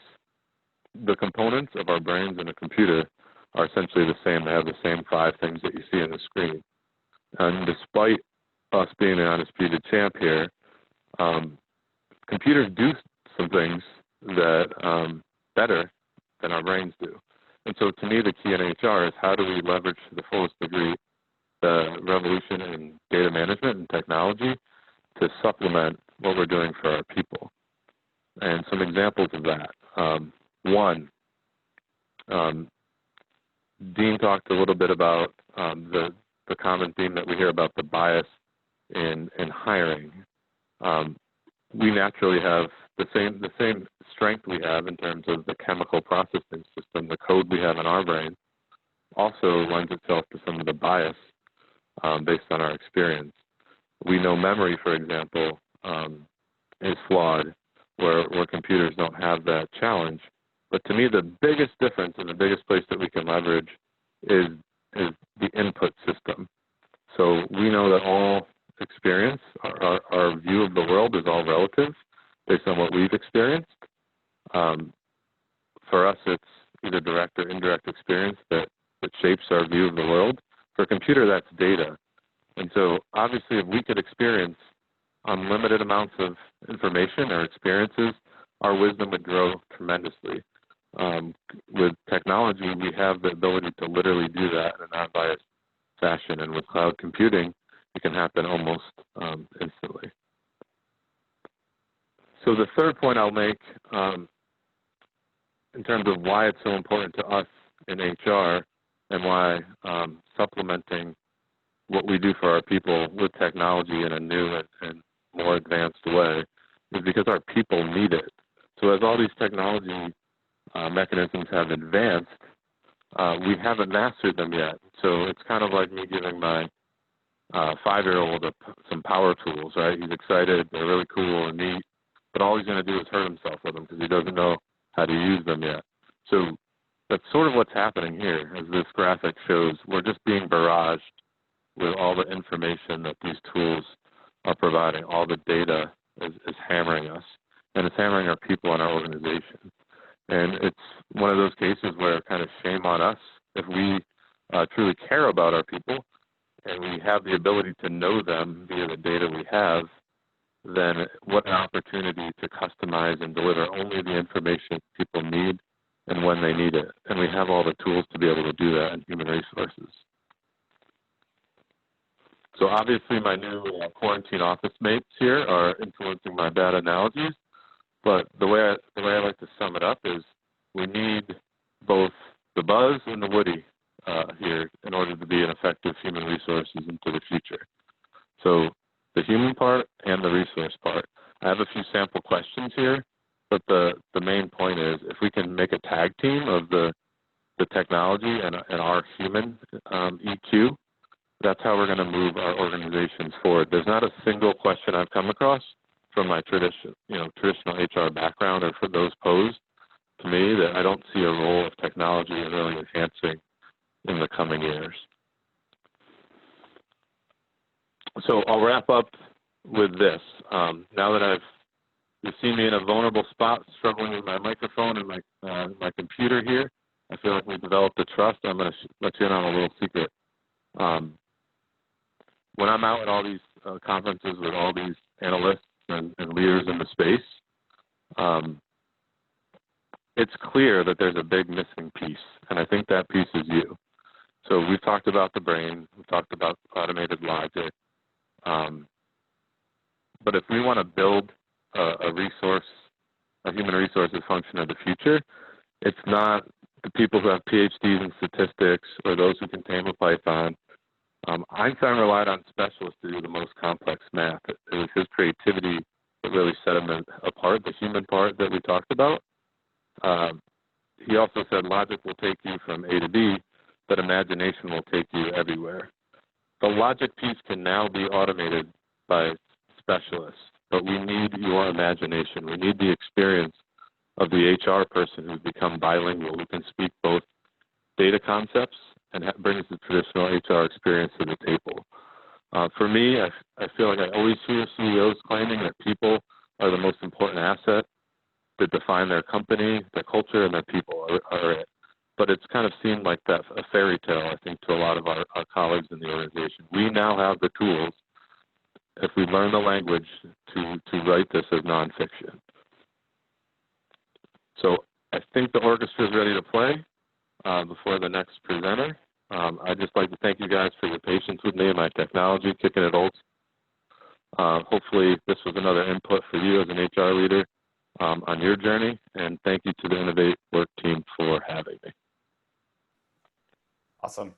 the components of our brains in a computer are essentially the same. They have the same 5 things that you see on the screen. And despite us being the undisputed champ here, computers do some things that better than our brains do. And so to me, the key in HR is how do we leverage to the fullest degree the revolution in data management and technology to supplement what we're doing for our people. And some examples of that. One, Dean talked a little bit about the common theme that we hear about the bias in hiring. We naturally have the same strength we have in terms of the chemical processing system. The code we have in our brain also lends itself to some of the bias based on our experience. We know memory, for example, is flawed, where computers don't have that challenge. But to me, the biggest difference and the biggest place that we can leverage is the input system. So we know that all experience, our view of the world is all relative based on what we've experienced. For us, it's either direct or indirect experience that shapes our view of the world. For a computer, that's data. And so obviously, if we could experience unlimited amounts of information or experiences, our wisdom would grow tremendously. With technology, we have the ability to literally do that in a non-biased fashion. And with cloud computing, it can happen almost instantly. So the third point I'll make in terms of why it's so important to us in HR and why supplementing what we do for our people with technology in a new and more advanced way is because our people need it. So as all these technology mechanisms have advanced, we haven't mastered them yet. So it's kind of like me giving my 5-year-old some power tools, right? He's excited, they're really cool and neat, but all he's going to do is hurt himself with them because he doesn't know how to use them yet. So that's sort of what's happening here, as this graphic shows. We're just being barraged with all the information that these tools are providing. All the data is hammering us, and it's hammering our people and our organization. And it's one of those cases where kind of shame on us if we truly care about our people and we have the ability to know them via the data we have, then what an opportunity to customize and deliver only the information people need and when they need it. And we have all the tools to be able to do that in human resources. So obviously my new quarantine office mates here are influencing my bad analogies, but the way I like to sum it up is we need both the buzz and the woody here in order to be an effective human resources into the future. So the human part and the resource part. I have a few sample questions here, but the main point is if we can make a tag team of the technology and our human EQ, that's how we're going to move our organizations forward. There's not a single question I've come across from my traditional HR background or for those posed to me that I don't see a role of technology in really enhancing in the coming years. So I'll wrap up with this. Now that you've seen me in a vulnerable spot, struggling with my microphone and my computer here, I feel like we've developed a trust. I'm going to let you in on a little secret. When I'm out at all these conferences with all these analysts and leaders in the space, it's clear that there's a big missing piece, and I think that piece is you. So we've talked about the brain, we've talked about automated logic, but if we want to build a human resources function of the future, it's not the people who have PhDs in statistics or those who can tame a Python. Einstein relied on specialists to do the most complex math. It was his creativity that really set him apart, the human part that we talked about. He also said logic will take you from A to B, but imagination will take you everywhere. The logic piece can now be automated by specialists, but we need your imagination. We need the experience of the HR person who's become bilingual, who can speak both data concepts and brings the traditional HR experience to the table. For me, I feel like I always hear CEOs claiming that people are the most important asset that define their company, their culture, and their people are it. But it's kind of seemed like a fairy tale, I think, to a lot of our colleagues in the organization. We now have the tools, if we learn the language, to write this as nonfiction. So I think the orchestra is ready to play before the next presenter. I'd just like to thank you guys for your patience with me and my technology, kicking it old. Hopefully this was another input for you as an HR leader on your journey, and thank you to the InnovateWork team for having me. Awesome.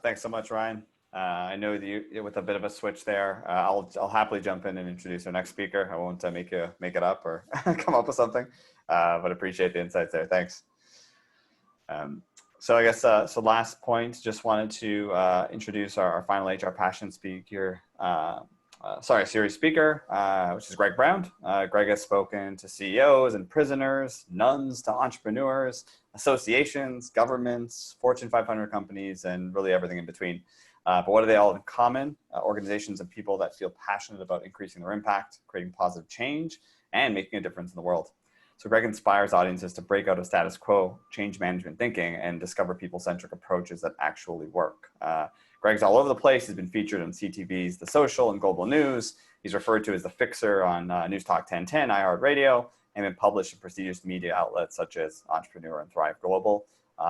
Thanks so much, Ryan. I know that you, with a bit of a switch there, I'll happily jump in and introduce our next speaker. I won't make it up or come up with something, but appreciate the insights there. Thanks. So I guess, so last point, just wanted to introduce our final HR Passion speaker, series speaker, which is Gregg Brown. Gregg has spoken to CEOs and prisoners, nuns to entrepreneurs, associations, governments, Fortune 500 companies, and really everything in between. But what do they all have in common? Organizations and people that feel passionate about increasing their impact, creating positive change, and making a difference in the world. So Gregg inspires audiences to break out of status quo, change management thinking, and discover people-centric approaches that actually work. Gregg's all over the place. He's been featured on CTV's The Social and Global News. He's referred to as the Fixer on News Talk 1010, iHeartRadio, and been published in prestigious media outlets such as Entrepreneur and Thrive Global.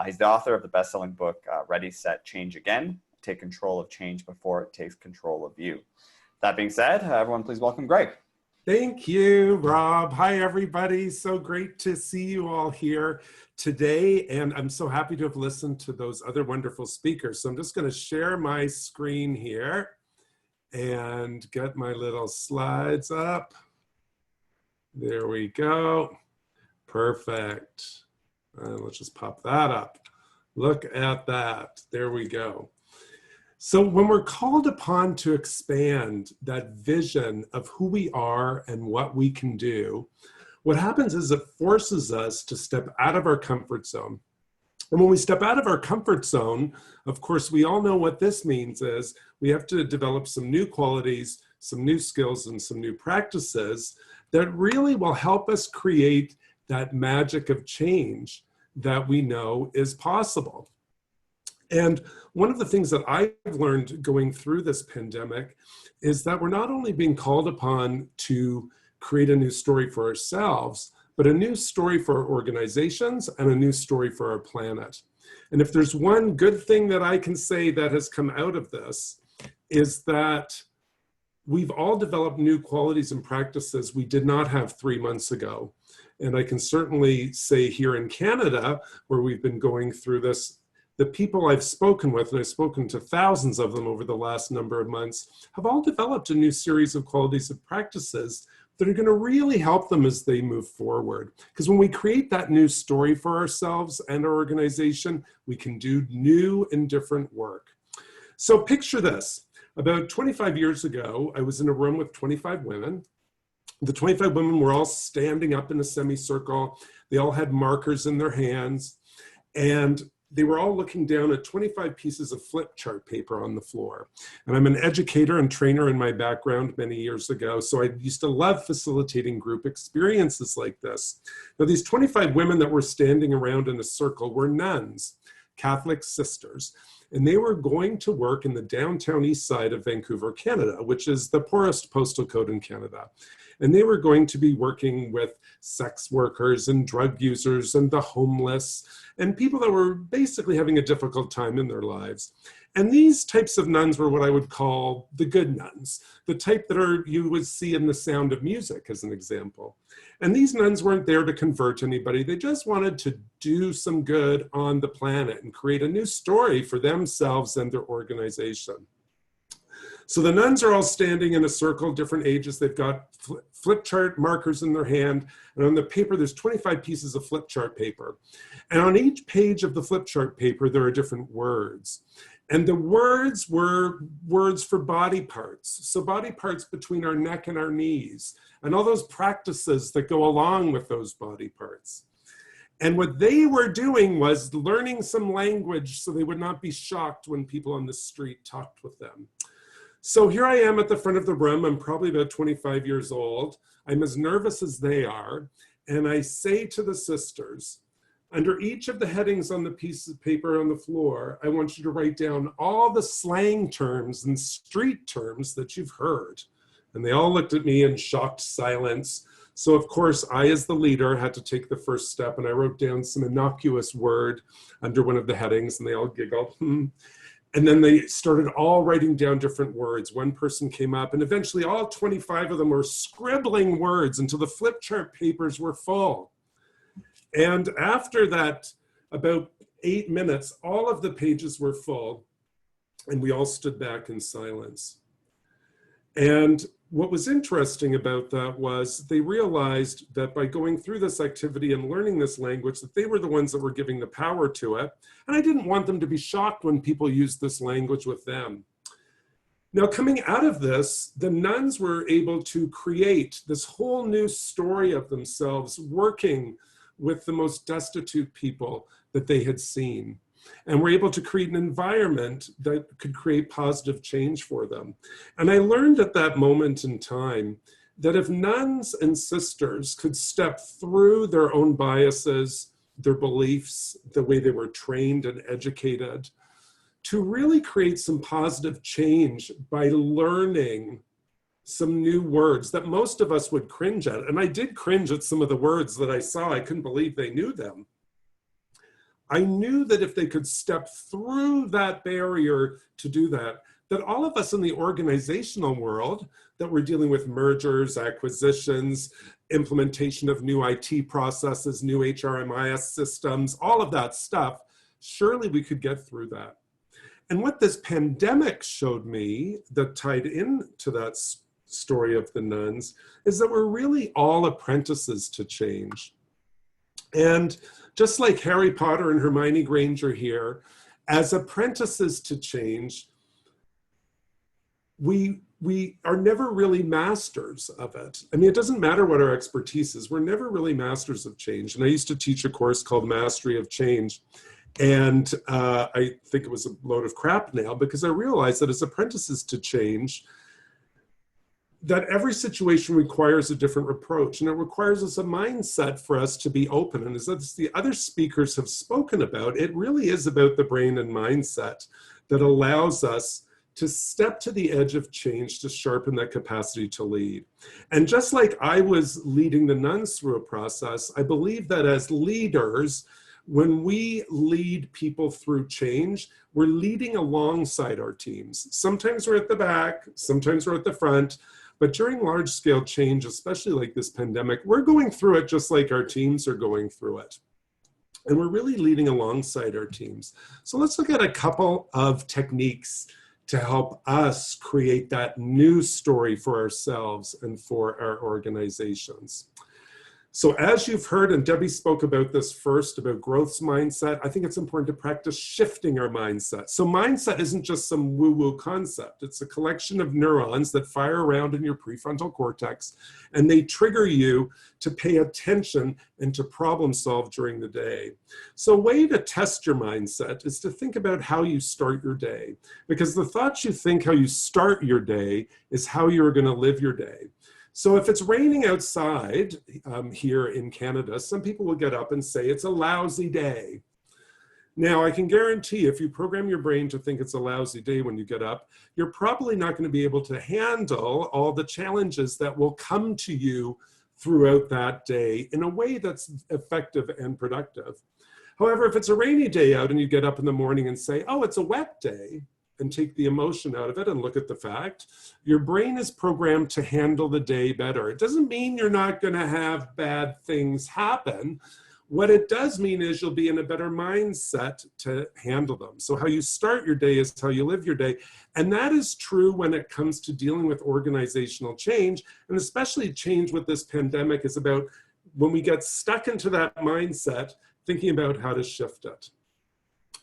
He's the author of the best-selling book, Ready, Set, Change Again. Take control of change before it takes control of you. That being said, everyone please welcome Gregg. Thank you, Rob. Hi, everybody. So great to see you all here today. And I'm so happy to have listened to those other wonderful speakers. So I'm just going to share my screen here and get my little slides up. There we go. Perfect. Let's just pop that up. Look at that. There we go. So when we're called upon to expand that vision of who we are and what we can do, what happens is it forces us to step out of our comfort zone. And when we step out of our comfort zone, of course, we all know what this means is we have to develop some new qualities, some new skills, and some new practices that really will help us create that magic of change that we know is possible. And one of the things that I've learned going through this pandemic is that we're not only being called upon to create a new story for ourselves, but a new story for our organizations and a new story for our planet. And if there's one good thing that I can say that has come out of this, is that we've all developed new qualities and practices we did not have 3 months ago. And I can certainly say here in Canada, where we've been going through this, the people I've spoken with, and I've spoken to thousands of them over the last number of months, have all developed a new series of qualities and practices that are going to really help them as they move forward. Because when we create that new story for ourselves and our organization, we can do new and different work. So picture this. About 25 years ago, I was in a room with 25 women. The 25 women were all standing up in a semicircle. They all had markers in their hands, and they were all looking down at 25 pieces of flip chart paper on the floor. And I'm an educator and trainer in my background many years ago, so I used to love facilitating group experiences like this. Now, these 25 women that were standing around in a circle were nuns, Catholic sisters, and they were going to work in the downtown east side of Vancouver, Canada, which is the poorest postal code in Canada. And they were going to be working with sex workers and drug users and the homeless and people that were basically having a difficult time in their lives. And these types of nuns were what I would call the good nuns, the type that you would see in The Sound of Music, as an example. And these nuns weren't there to convert anybody. They just wanted to do some good on the planet and create a new story for themselves and their organization. So the nuns are all standing in a circle, different ages. They've got flip chart markers in their hand. And on the paper, there's 25 pieces of flip chart paper. And on each page of the flip chart paper, there are different words. And the words were words for body parts. So body parts between our neck and our knees, and all those practices that go along with those body parts. And what they were doing was learning some language so they would not be shocked when people on the street talked with them. So here I am at the front of the room. I'm probably about 25 years old. I'm as nervous as they are. And I say to the sisters, under each of the headings on the piece of paper on the floor, I want you to write down all the slang terms and street terms that you've heard. And they all looked at me in shocked silence. So of course, I, as the leader, had to take the first step, and I wrote down some innocuous word under one of the headings, and they all giggled. And then they started all writing down different words. One person came up, and eventually all 25 of them were scribbling words until the flip chart papers were full. And after that, about 8 minutes, all of the pages were full, and we all stood back in silence. And what was interesting about that was they realized that by going through this activity and learning this language, that they were the ones that were giving the power to it. And I didn't want them to be shocked when people used this language with them. Now, coming out of this, the nuns were able to create this whole new story of themselves working with the most destitute people that they had seen, and were able to create an environment that could create positive change for them. And I learned at that moment in time that if nuns and sisters could step through their own biases, their beliefs, the way they were trained and educated, to really create some positive change by learning some new words that most of us would cringe at. And I did cringe at some of the words that I saw. I couldn't believe they knew them. I knew that if they could step through that barrier to do that, that all of us in the organizational world that we're dealing with mergers, acquisitions, implementation of new IT processes, new HRMIS systems, all of that stuff, surely we could get through that. And what this pandemic showed me that tied into that story of the nuns is that we're really all apprentices to change. And just like Harry Potter and Hermione Granger here, as apprentices to change, we are never really masters of it. I mean, it doesn't matter what our expertise is. We're never really masters of change. And I used to teach a course called Mastery of Change. And I think it was a load of crap now, because I realized that as apprentices to change, that every situation requires a different approach, and it requires us a mindset for us to be open. And as the other speakers have spoken about, it really is about the brain and mindset that allows us to step to the edge of change, to sharpen that capacity to lead. And just like I was leading the nuns through a process, I believe that as leaders, when we lead people through change, we're leading alongside our teams. Sometimes we're at the back, sometimes we're at the front, but during large scale change, especially like this pandemic, we're going through it just like our teams are going through it. And we're really leading alongside our teams. So let's look at a couple of techniques to help us create that new story for ourselves and for our organizations. So as you've heard, and Debbie spoke about this first, about growth mindset, I think it's important to practice shifting our mindset. So mindset isn't just some woo-woo concept. It's a collection of neurons that fire around in your prefrontal cortex, and they trigger you to pay attention and to problem solve during the day. So a way to test your mindset is to think about how you start your day, because the thoughts you think how you start your day is how you're going to live your day. So if it's raining outside here in Canada, some people will get up and say it's a lousy day. Now, I can guarantee if you program your brain to think it's a lousy day when you get up, you're probably not going to be able to handle all the challenges that will come to you throughout that day in a way that's effective and productive. However, if it's a rainy day out and you get up in the morning and say, oh, it's a wet day, and take the emotion out of it and look at the fact, your brain is programmed to handle the day better. It doesn't mean you're not going to have bad things happen. What it does mean is you'll be in a better mindset to handle them. So how you start your day is how you live your day. And that is true when it comes to dealing with organizational change, and especially change with this pandemic is about when we get stuck into that mindset, thinking about how to shift it.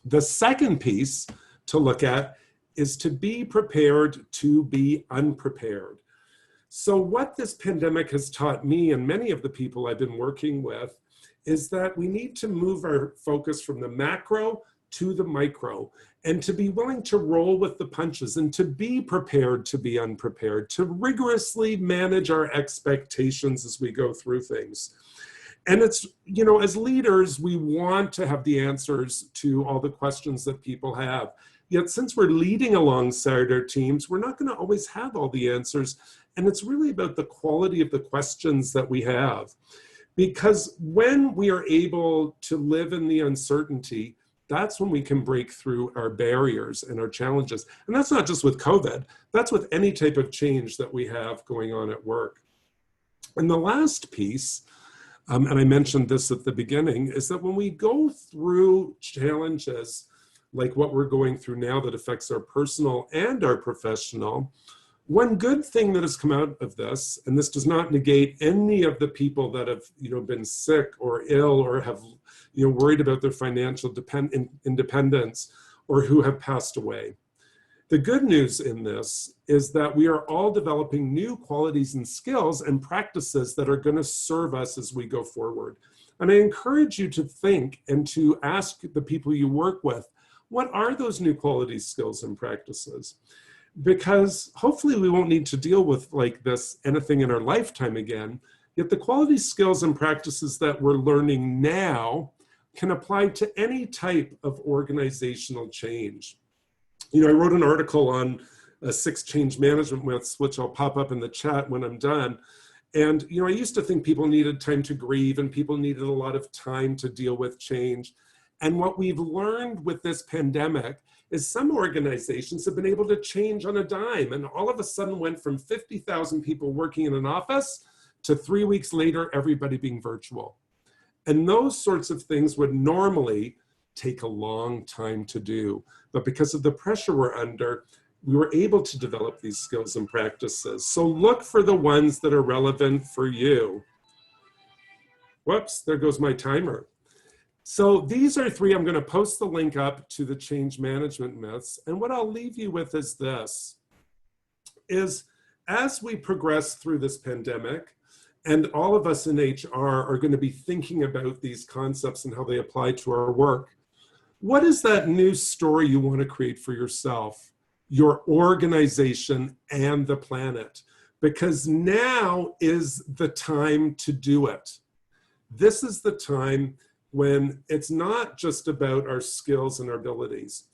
The second piece to look at is to be prepared to be unprepared. So what this pandemic has taught me and many of the people I've been working with is that we need to move our focus from the macro to the micro, and to be willing to roll with the punches and to be prepared to be unprepared, to rigorously manage our expectations as we go through things. And it's, you know, as leaders, we want to have the answers to all the questions that people have. Yet since we're leading alongside our teams, we're not going to always have all the answers. And it's really about the quality of the questions that we have. Because when we are able to live in the uncertainty, that's when we can break through our barriers and our challenges. And that's not just with COVID, that's with any type of change that we have going on at work. And the last piece, and I mentioned this at the beginning, is that when we go through challenges like what we're going through now that affects our personal and our professional, one good thing that has come out of this, and this does not negate any of the people that have, you know, been sick or ill or have, you know, worried about their financial independence or who have passed away. The good news in this is that we are all developing new qualities and skills and practices that are going to serve us as we go forward. And I encourage you to think and to ask the people you work with, what are those new qualities, skills, and practices? Because hopefully we won't need to deal with like this anything in our lifetime again, yet the quality, skills, and practices that we're learning now can apply to any type of organizational change. You know, I wrote an article on 6 change management myths, which I'll pop up in the chat when I'm done. And, you know, I used to think people needed time to grieve and people needed a lot of time to deal with change. And what we've learned with this pandemic is some organizations have been able to change on a dime and all of a sudden went from 50,000 people working in an office to 3 weeks later, everybody being virtual. And those sorts of things would normally take a long time to do. But because of the pressure we're under, we were able to develop these skills and practices. So look for the ones that are relevant for you. Whoops, there goes my timer. So these are three. I'm going to post the link up to the change management myths. And what I'll leave you with is this, is as we progress through this pandemic, and all of us in HR are going to be thinking about these concepts and how they apply to our work, what is that new story you want to create for yourself, your organization, and the planet? Because now is the time to do it. This is the time when it's not just about our skills and our abilities.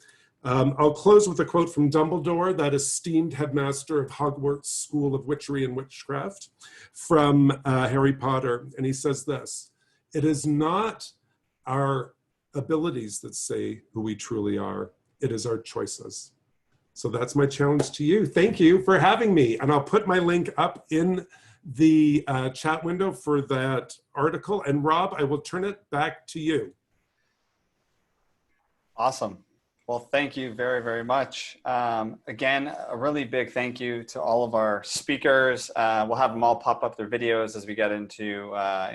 I'll close with a quote from Dumbledore, that esteemed headmaster of Hogwarts School of Witchery and Witchcraft, from Harry Potter. And he says this: "It is not our abilities that say who we truly are, it is our choices." So that's my challenge to you. Thank you for having me. And I'll put my link up in the chat window for that article. And Rob, I will turn it back to you. Awesome. Well, thank you very, very much. Again, a really big thank you to all of our speakers. We'll have them all pop up their videos as we get into a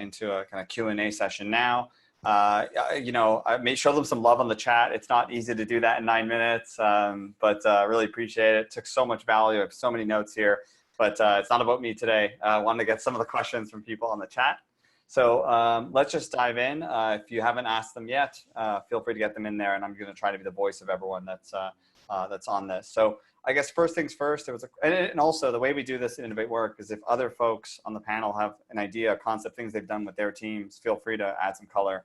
kind of Q&A session now. You know, I may show them some love on the chat. It's not easy to do that in 9 minutes, but really appreciate it. It took so much value. I have so many notes here, but it's not about me today. I wanted to get some of the questions from people on the chat. So let's just dive in. If you haven't asked them yet, feel free to get them in there, and I'm going to try to be the voice of everyone that's on this. So I guess first things first, and also the way we do this in InnovateWork is if other folks on the panel have an idea, a concept, things they've done with their teams, feel free to add some color,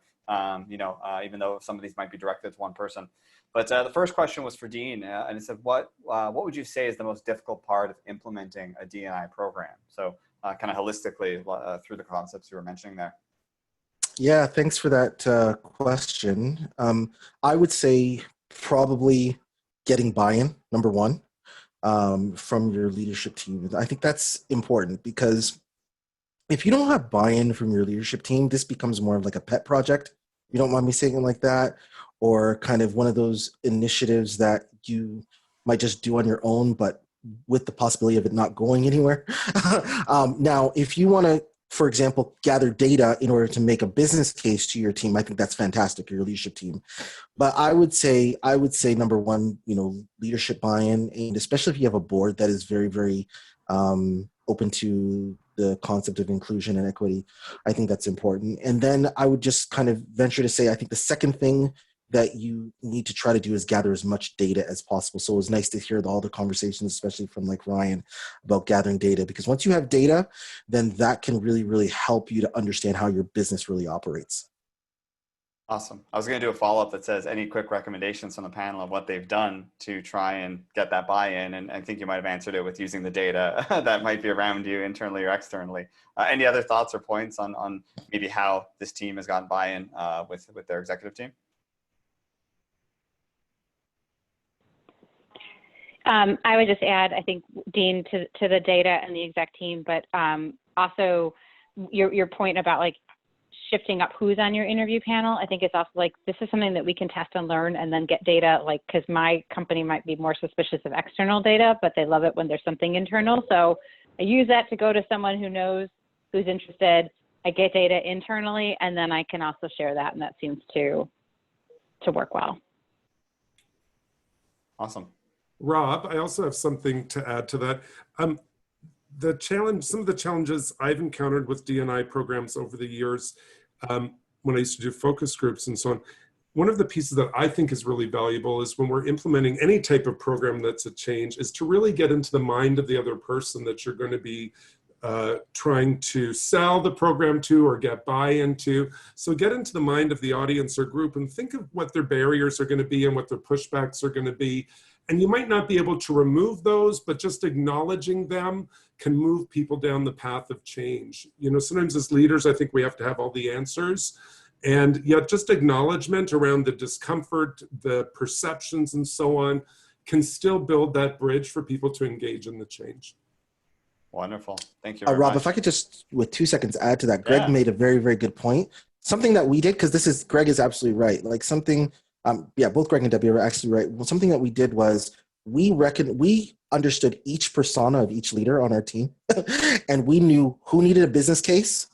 you know, even though some of these might be directed to one person. But the first question was for Dean, and it said, what would you say is the most difficult part of implementing a D&I program? So kind of holistically through the concepts you were mentioning there. Yeah, thanks for that question. I would say probably getting buy-in, number one, from your leadership team. I think that's important because if you don't have buy-in from your leadership team, this becomes more of like a pet project. You don't mind me saying it like that, or kind of one of those initiatives that you might just do on your own, but with the possibility of it not going anywhere. Now, if you want to, for example, gather data in order to make a business case to your team, I think that's fantastic, your leadership team. But I would say number one, you know, leadership buy-in, and especially if you have a board that is very, very open to the concept of inclusion and equity, I think that's important. And then I would just kind of venture to say, I think the second thing that you need to try to do is gather as much data as possible. So it was nice to hear all the conversations, especially from like Ryan, about gathering data, because once you have data, then that can really, really help you to understand how your business really operates. Awesome. I was going to do a follow-up that says any quick recommendations from the panel of what they've done to try and get that buy-in. And I think you might have answered it with using the data that might be around you internally or externally. Any other thoughts or points on maybe how this team has gotten buy-in with their executive team? I would just add, I think, Dean, to the data and the exec team, but also your point about like shifting up who's on your interview panel. I think it's also like, this is something that we can test and learn and then get data, like, because my company might be more suspicious of external data, but they love it when there's something internal. So I use that to go to someone who knows, who's interested. I get data internally, and then I can also share that, and that seems to work well. Awesome. Rob, I also have something to add to that. Some of the challenges I've encountered with D&I programs over the years, when I used to do focus groups and so on, one of the pieces that I think is really valuable is when we're implementing any type of program that's a change, is to really get into the mind of the other person that you're going to be trying to sell the program to or get buy-in to. So get into the mind of the audience or group and think of what their barriers are going to be and what their pushbacks are going to be. And you might not be able to remove those, but just acknowledging them can move people down the path of change. You know, sometimes as leaders, I think we have to have all the answers. And yet just acknowledgement around the discomfort, the perceptions, and so on, can still build that bridge for people to engage in the change. Wonderful. Thank you very Rob, much. if I could just, with 2 seconds, add to that. Greg made a very, very good point. Something that we did, because Greg is absolutely right. Like something, both Greg and Debbie are actually right. Well, something that we did was we understood each persona of each leader on our team, and we knew who needed a business case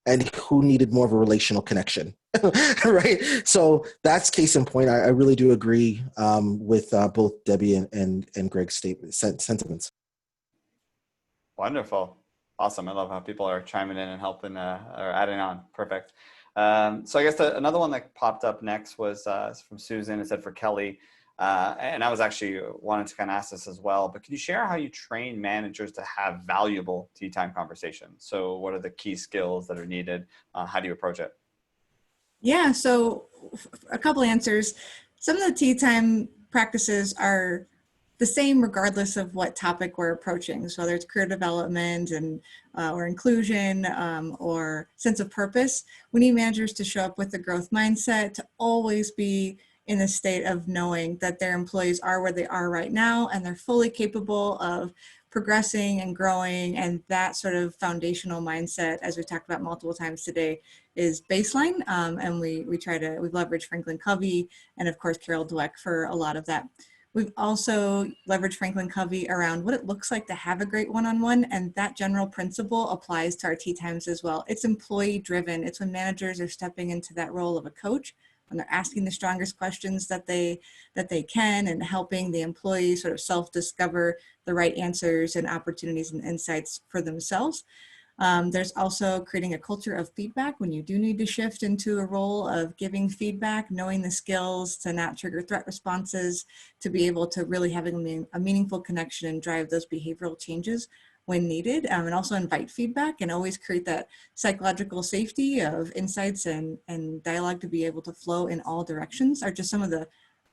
and who needed more of a relational connection, right? So that's case in point. I really do agree with both Debbie and Gregg's sentiments. Wonderful. Awesome. I love how people are chiming in and helping or adding on. Perfect. So I guess another one that popped up next was from Susan. It said for Kelly. And I was actually wanted to kind of ask this as well, but can you share how you train managers to have valuable tea time conversations? So what are the key skills that are needed? How do you approach it? Yeah, so a couple answers. Some of the tea time practices are the same regardless of what topic we're approaching. So whether it's career development and or inclusion or sense of purpose, we need managers to show up with a growth mindset, to always be in a state of knowing that their employees are where they are right now and they're fully capable of progressing and growing. And that sort of foundational mindset, as we talked about multiple times today, is baseline. And we've leveraged Franklin Covey and of course Carol Dweck for a lot of that. We've also leveraged Franklin Covey around what it looks like to have a great one-on-one, and that general principle applies to our tea times as well. It's employee driven. It's when managers are stepping into that role of a coach, when they're asking the strongest questions that they can and helping the employees sort of self-discover the right answers and opportunities and insights for themselves. There's also creating a culture of feedback when you do need to shift into a role of giving feedback, knowing the skills to not trigger threat responses, to be able to really having a meaningful connection and drive those behavioral changes when needed, and also invite feedback and always create that psychological safety of insights and dialogue to be able to flow in all directions are just some of the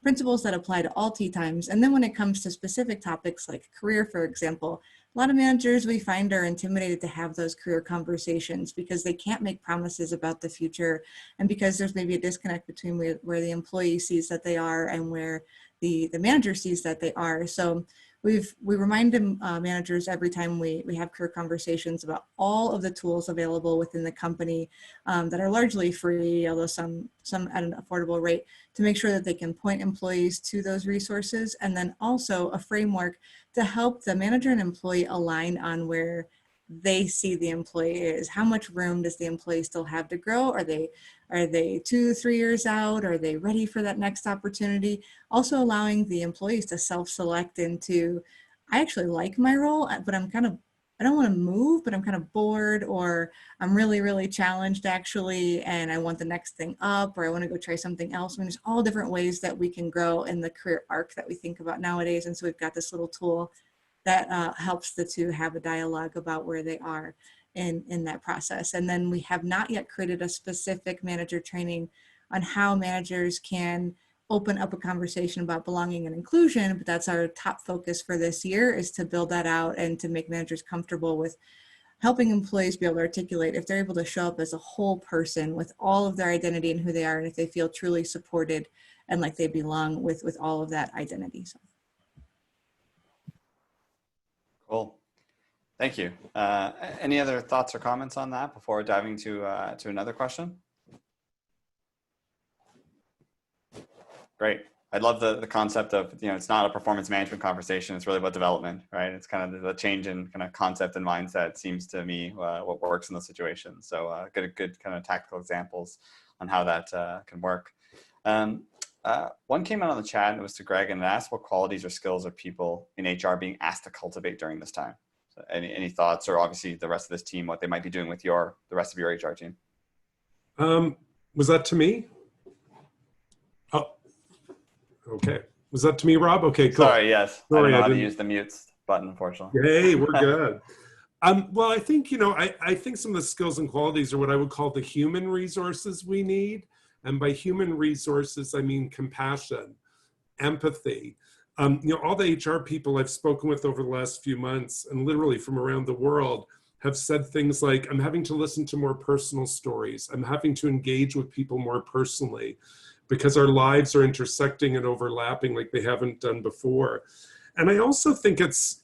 principles that apply to all tea times. And then when it comes to specific topics like career, for example, a lot of managers we find are intimidated to have those career conversations because they can't make promises about the future, and because there's maybe a disconnect between where the employee sees that they are and where the manager sees that they are. So we remind managers every time we have career conversations about all of the tools available within the company that are largely free, although some at an affordable rate, to make sure that they can point employees to those resources, and then also a framework to help the manager and employee align on where they see the employee is. How much room does the employee still have to grow? Are they 2-3 years out? Are they ready for that next opportunity? Also allowing the employees to self-select into, I actually like my role, but I don't want to move, but I'm kind of bored, or I'm really, really challenged actually, and I want the next thing up, or I want to go try something else. I mean, there's all different ways that we can grow in the career arc that we think about nowadays. And so we've got this little tool that helps the two have a dialogue about where they are in that process. And then we have not yet created a specific manager training on how managers can open up a conversation about belonging and inclusion, but that's our top focus for this year, is to build that out and to make managers comfortable with helping employees be able to articulate if they're able to show up as a whole person with all of their identity and who they are, and if they feel truly supported and like they belong with all of that identity. So. Cool. Thank you. Any other thoughts or comments on that before diving to another question? Great. I love the concept of, it's not a performance management conversation. It's really about development, right? It's kind of the change in kind of concept and mindset seems to me what works in those situations. So good kind of tactical examples on how that can work. One came out on the chat, and it was to Gregg, and it asked what qualities or skills are people in HR being asked to cultivate during this time? So any thoughts, or obviously the rest of this team, what they might be doing with the rest of your HR team? Was that to me? Oh, okay. Was that to me, Rob? Okay, cool. Sorry, yes. Sorry, I don't know how to use the mute button, unfortunately. Hey, we're good. Well, I think, I think some of the skills and qualities are what I would call the human resources we need. And by human resources, I mean compassion, empathy. All the HR people I've spoken with over the last few months, and literally from around the world, have said things like, I'm having to listen to more personal stories. I'm having to engage with people more personally because our lives are intersecting and overlapping like they haven't done before. And I also think it's,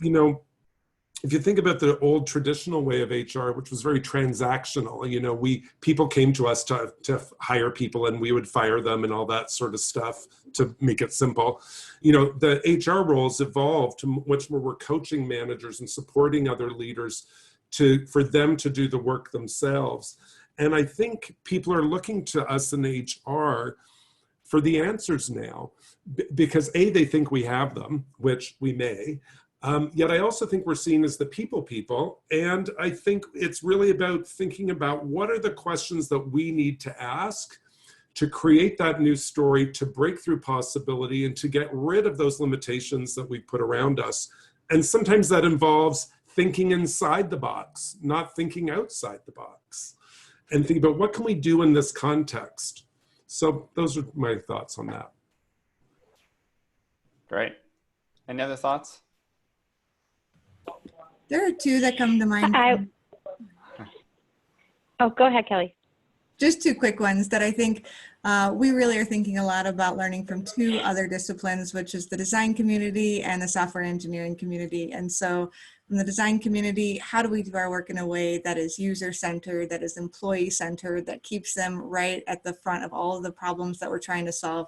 if you think about the old traditional way of HR, which was very transactional, people came to us to hire people and we would fire them and all that sort of stuff to make it simple. The HR roles evolved to much more we're coaching managers and supporting other leaders for them to do the work themselves. And I think people are looking to us in HR for the answers now, because A, they think we have them, which we may, yet I also think we're seen as the people. And I think it's really about thinking about what are the questions that we need to ask to create that new story, to break through possibility, and to get rid of those limitations that we put around us. And sometimes that involves thinking inside the box, not thinking outside the box. And think about what can we do in this context. So those are my thoughts on that. Great. Any other thoughts? There are two that come to mind. Oh, go ahead, Kelly. Just two quick ones that I think we really are thinking a lot about learning from two other disciplines, which is the design community and the software engineering community. And so from the design community, how do we do our work in a way that is user-centered, that is employee-centered, that keeps them right at the front of all of the problems that we're trying to solve,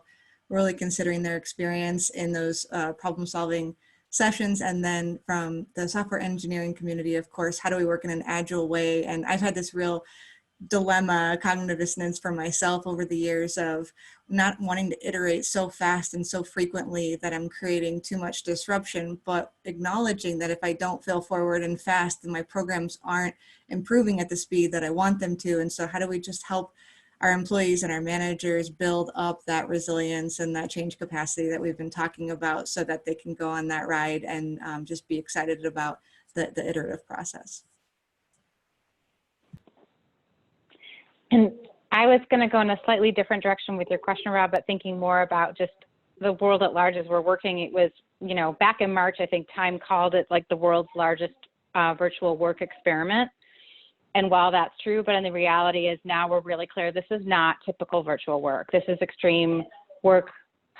really considering their experience in those problem-solving sessions. And then from the software engineering community, of course, how do we work in an agile way? And I've had this real dilemma, cognitive dissonance for myself over the years of not wanting to iterate so fast and so frequently that I'm creating too much disruption, but acknowledging that if I don't fail forward and fast, then my programs aren't improving at the speed that I want them to. And so how do we just help our employees and our managers build up that resilience and that change capacity that we've been talking about so that they can go on that ride and just be excited about the iterative process. And I was going to go in a slightly different direction with your question, Rob, but thinking more about just the world at large as we're working. It was, you know, back in March, I think Time called it like the world's largest virtual work experiment. And while that's true, but in the reality is now we're really clear, this is not typical virtual work. This is extreme work,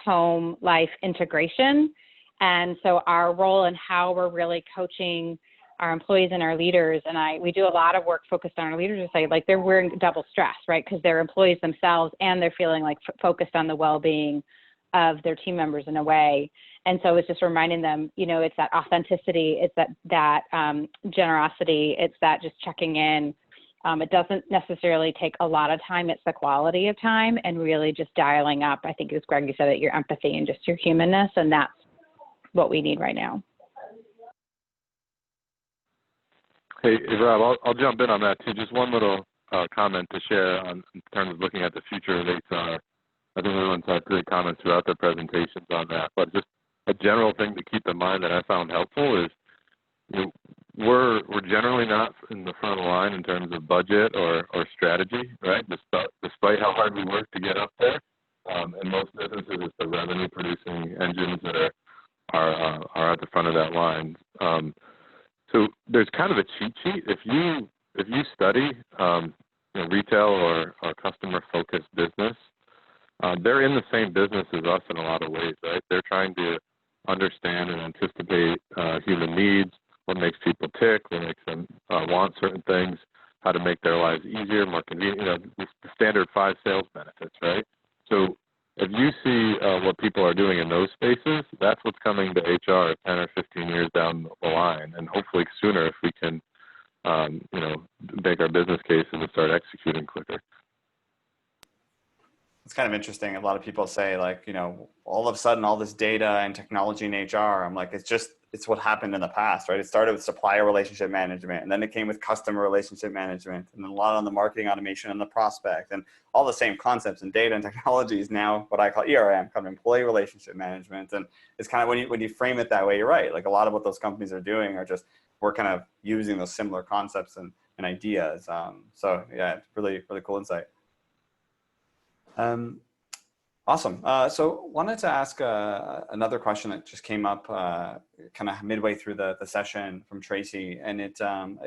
home, life integration. And so our role and how we're really coaching our employees and our leaders, and we do a lot of work focused on our leaders to say, like, they're wearing double stress, right? Because they're employees themselves and they're feeling like focused on the well-being of their team members in a way. And so it's just reminding them, you know, it's that authenticity, it's that generosity, it's that just checking in. It doesn't necessarily take a lot of time, it's the quality of time and really just dialing up. I think it was Greg, you said that your empathy and just your humanness, and that's what we need right now. Hey, Rob, I'll jump in on that too. Just one little comment to share in terms of looking at the future of HR. I think everyone's had great comments throughout their presentations on that, but just a general thing to keep in mind that I found helpful is, you know, we're generally not in the front line in terms of budget or strategy, right? Despite how hard we work to get up there, in most businesses, it's the revenue-producing engines that are at the front of that line. So there's kind of a cheat sheet. If you study retail or customer-focused business, they're in the same business as us in a lot of ways, right? They're trying to understand and anticipate human needs, what makes people tick, what makes them want certain things, how to make their lives easier, more convenient, you know, the standard 5 sales benefits, right? So if you see what people are doing in those spaces, that's what's coming to HR 10 or 15 years down the line, and hopefully sooner if we can, make our business cases and start executing quicker. It's kind of interesting. A lot of people say, like, you know, all of a sudden all this data and technology in HR, I'm like, it's what happened in the past, right? It started with supplier relationship management, and then it came with customer relationship management, and then a lot on the marketing automation and the prospect, and all the same concepts and data and technology is now what I call ERM, kind of employee relationship management. And it's kind of, when you frame it that way, you're right. Like, a lot of what those companies are doing are just, we're kind of using those similar concepts and ideas. So yeah, it's really, really cool insight. Awesome. So wanted to ask another question that just came up kind of midway through the session from Tracy, and I'm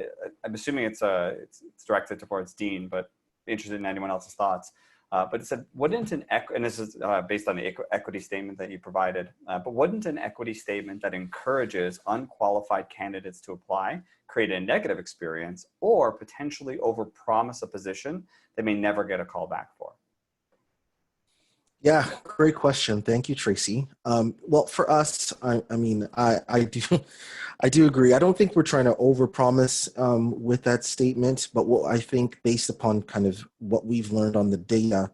assuming it's directed towards Dean, but interested in anyone else's thoughts. But it said, wouldn't and this is based on the equity statement that you provided, but wouldn't an equity statement that encourages unqualified candidates to apply create a negative experience or potentially overpromise a position they may never get a call back for? Yeah, great question. Thank you, Tracy. Well, for us, I mean, I do, I do agree. I don't think we're trying to overpromise with that statement, but what I think, based upon kind of what we've learned on the data,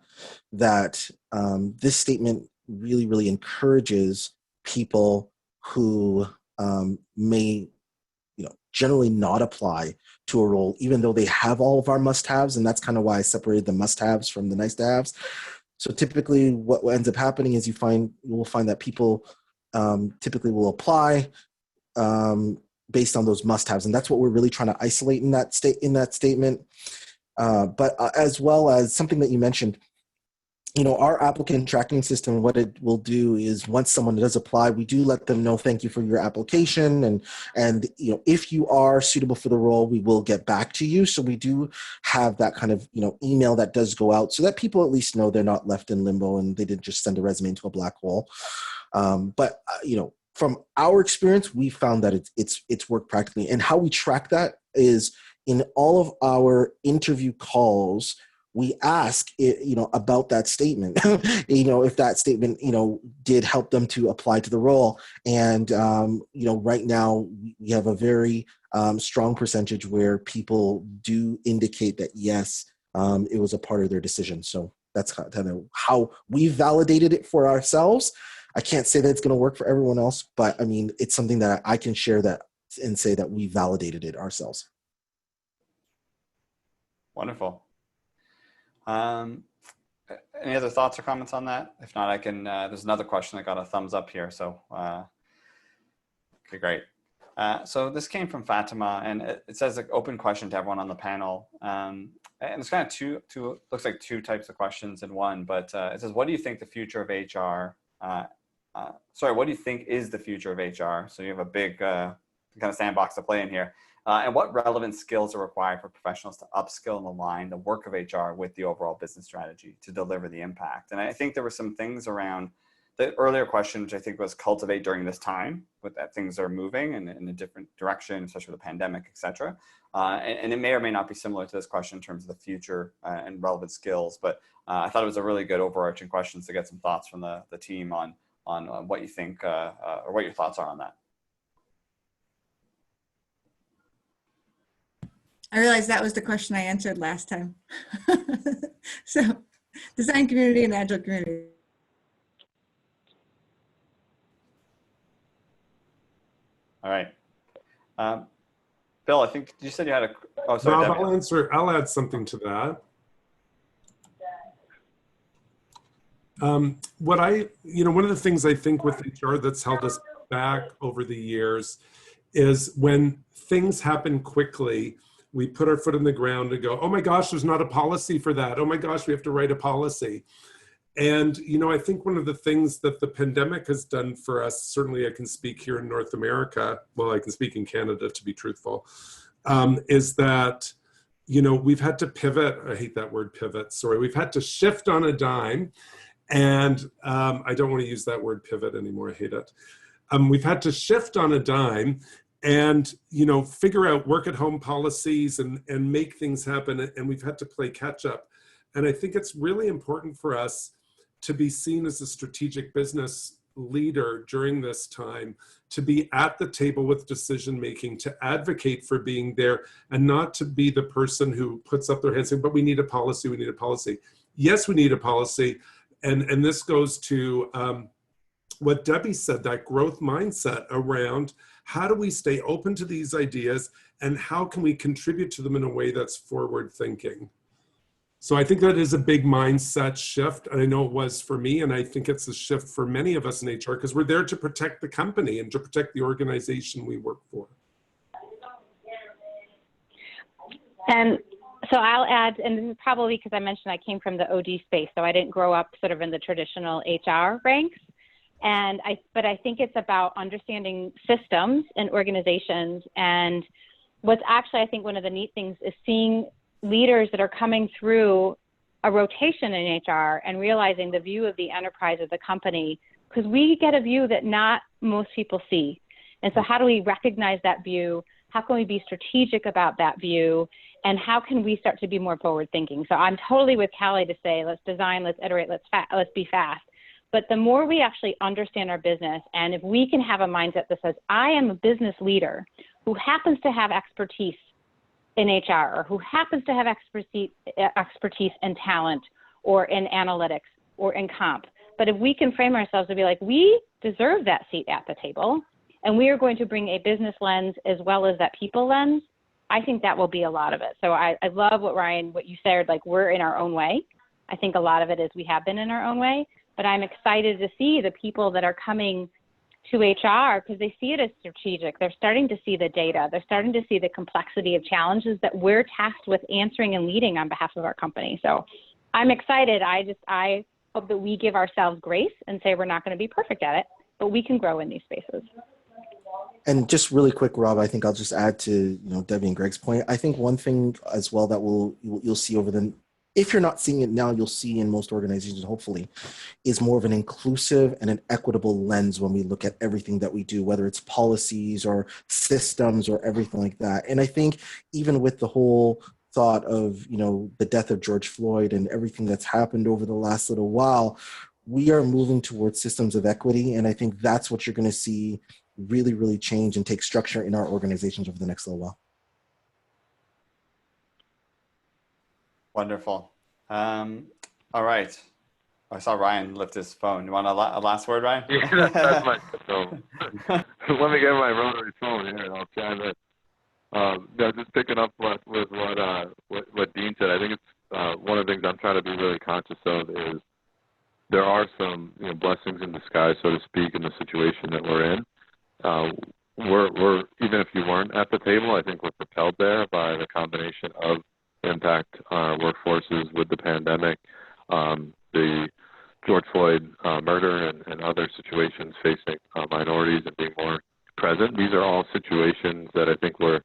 that this statement really, really encourages people who may, generally not apply to a role, even though they have all of our must-haves, and that's kind of why I separated the must-haves from the nice-to-haves. So typically what ends up happening is you will find that people typically will apply based on those must-haves. And that's what we're really trying to isolate in that statement. But as well as something that you mentioned, our applicant tracking system, what it will do is once someone does apply, we do let them know, thank you for your application. And if you are suitable for the role, we will get back to you. So we do have that kind of, email that does go out so that people at least know they're not left in limbo and they didn't just send a resume into a black hole. But from our experience, we found that it's worked practically. And how we track that is in all of our interview calls, we ask about that statement, if that statement, did help them to apply to the role. And, right now we have a very strong percentage where people do indicate that, yes, it was a part of their decision. So that's kind of how we validated it for ourselves. I can't say that it's going to work for everyone else, but I mean, it's something that I can share that and say that we validated it ourselves. Wonderful. Any other thoughts or comments on that? If not, I can, there's another question that got a thumbs up here. So, okay, great. So this came from Fatima, and it says an open question to everyone on the panel. And it's kind of two, looks like two types of questions in one, but it says, what do you think the future of HR, what do you think is the future of HR? So you have a big kind of sandbox to play in here. And what relevant skills are required for professionals to upskill and align the work of HR with the overall business strategy to deliver the impact? And I think there were some things around the earlier question, which I think was cultivate during this time, with that things are moving in a different direction, especially with the pandemic, et cetera. And it may or may not be similar to this question in terms of the future and relevant skills, but I thought it was a really good overarching question to get some thoughts from the team on what you think or what your thoughts are on that. I realized that was the question I answered last time. So, design community and agile community. All right. Bill, I think you said you had oh, sorry. Rob, I'll add something to that. One of the things I think with HR that's held us back over the years is when things happen quickly, we put our foot in the ground and go, oh my gosh, there's not a policy for that. Oh my gosh, we have to write a policy. And, I think one of the things that the pandemic has done for us, certainly I can speak here in North America, well, I can speak in Canada to be truthful, is that, we've had to pivot. I hate that word pivot, sorry. We've had to shift on a dime. And I don't want to use that word pivot anymore, I hate it. We've had to shift on a dime and, figure out work at home policies and make things happen. And we've had to play catch up. And I think it's really important for us to be seen as a strategic business leader during this time, to be at the table with decision making, to advocate for being there, and not to be the person who puts up their hand saying, but we need a policy, we need a policy. Yes, we need a policy. And this goes to what Debbie said, that growth mindset around how do we stay open to these ideas and how can we contribute to them in a way that's forward thinking. So I think that is a big mindset shift. And I know it was for me, and I think it's a shift for many of us in HR because we're there to protect the company and to protect the organization we work for. And so I'll add, and this is probably because I mentioned I came from the OD space, so I didn't grow up sort of in the traditional HR ranks. But I think it's about understanding systems and organizations. And what's actually, I think, one of the neat things is seeing leaders that are coming through a rotation in HR and realizing the view of the enterprise of the company, because we get a view that not most people see. And so how do we recognize that view? How can we be strategic about that view? And how can we start to be more forward thinking? So I'm totally with Callie to say, let's design, let's iterate, let's be fast. But the more we actually understand our business, and if we can have a mindset that says, I am a business leader who happens to have expertise in HR, or who happens to have expertise in talent, or in analytics, or in comp. But if we can frame ourselves to be like, we deserve that seat at the table, and we are going to bring a business lens as well as that people lens, I think that will be a lot of it. So I love what Ryan, what you said, like we're in our own way. I think a lot of it is we have been in our own way, but I'm excited to see the people that are coming to HR because they see it as strategic. They're starting to see the data. They're starting to see the complexity of challenges that we're tasked with answering and leading on behalf of our company. So I'm excited. I hope that we give ourselves grace and say we're not going to be perfect at it, but we can grow in these spaces. And just really quick, Rob, I think I'll just add to Debbie and Greg's point. I think one thing as well that you'll see over the, if you're not seeing it now, you'll see in most organizations, hopefully, is more of an inclusive and an equitable lens when we look at everything that we do, whether it's policies or systems or everything like that. And I think even with the whole thought of the death of George Floyd and everything that's happened over the last little while, we are moving towards systems of equity. And I think that's what you're going to see really, really change and take structure in our organizations over the next little while. Wonderful. All right. I saw Ryan lift his phone. You want a last word, Ryan? Yeah, that's my phone. Let me get my rotary phone here and I'll chime in. Just picking up with what Dean said, I think it's one of the things I'm trying to be really conscious of is there are some blessings in disguise, so to speak, in the situation that we're in. We're even if you weren't at the table, I think we're propelled there by the combination of impact on our workforces with the pandemic, the George Floyd murder and other situations facing minorities and being more present. These are all situations that I think were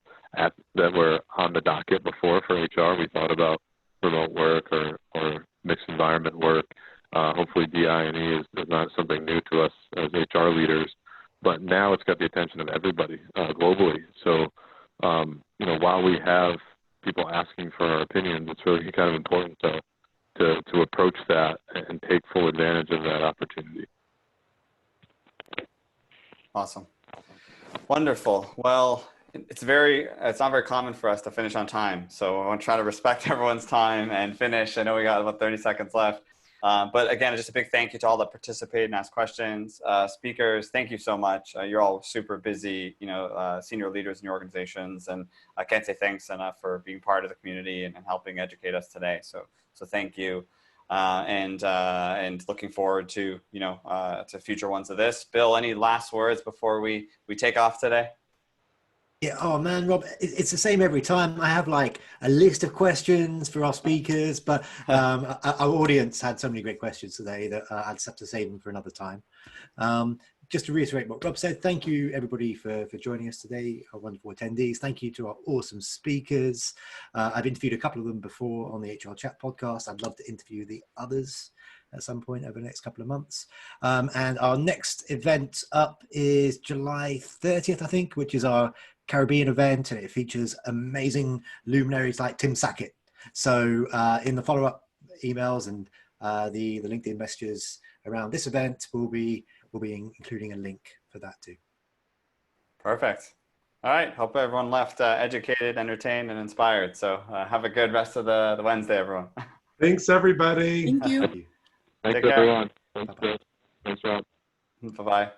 on the docket before for HR. We thought about remote work or mixed environment work. Hopefully DI&E is not something new to us as HR leaders, but now it's got the attention of everybody globally. So, while we have people asking for our opinions, it's really kind of important to approach that and take full advantage of that opportunity. Awesome. Wonderful. Well, it's not very common for us to finish on time. So I want to try to respect everyone's time and finish. I know we got about 30 seconds left. But again, just a big thank you to all that participated and asked questions. Speakers, thank you so much. You're all super busy, senior leaders in your organizations, and I can't say thanks enough for being part of the community and helping educate us today. So thank you, and looking forward to to future ones of this. Bill, any last words before we take off today? Yeah, oh man, Rob, it's the same every time. I have like a list of questions for our speakers, but our audience had so many great questions today that I'd just have to save them for another time. Just to reiterate what Rob said, thank you everybody for joining us today, our wonderful attendees. Thank you to our awesome speakers. I've interviewed a couple of them before on the HR Chat podcast. I'd love to interview the others at some point over the next couple of months. And our next event up is July 30th, I think, which is our Caribbean event, and it features amazing luminaries like Tim Sackett. So in the follow-up emails and the LinkedIn messages around this event, we'll be including a link for that too. Perfect. All right. Hope everyone left educated, entertained, and inspired. So have a good rest of the Wednesday, everyone. Thanks, everybody. Thank you. Take Thanks, care. everyone. Thanks, Rob. Bye-bye.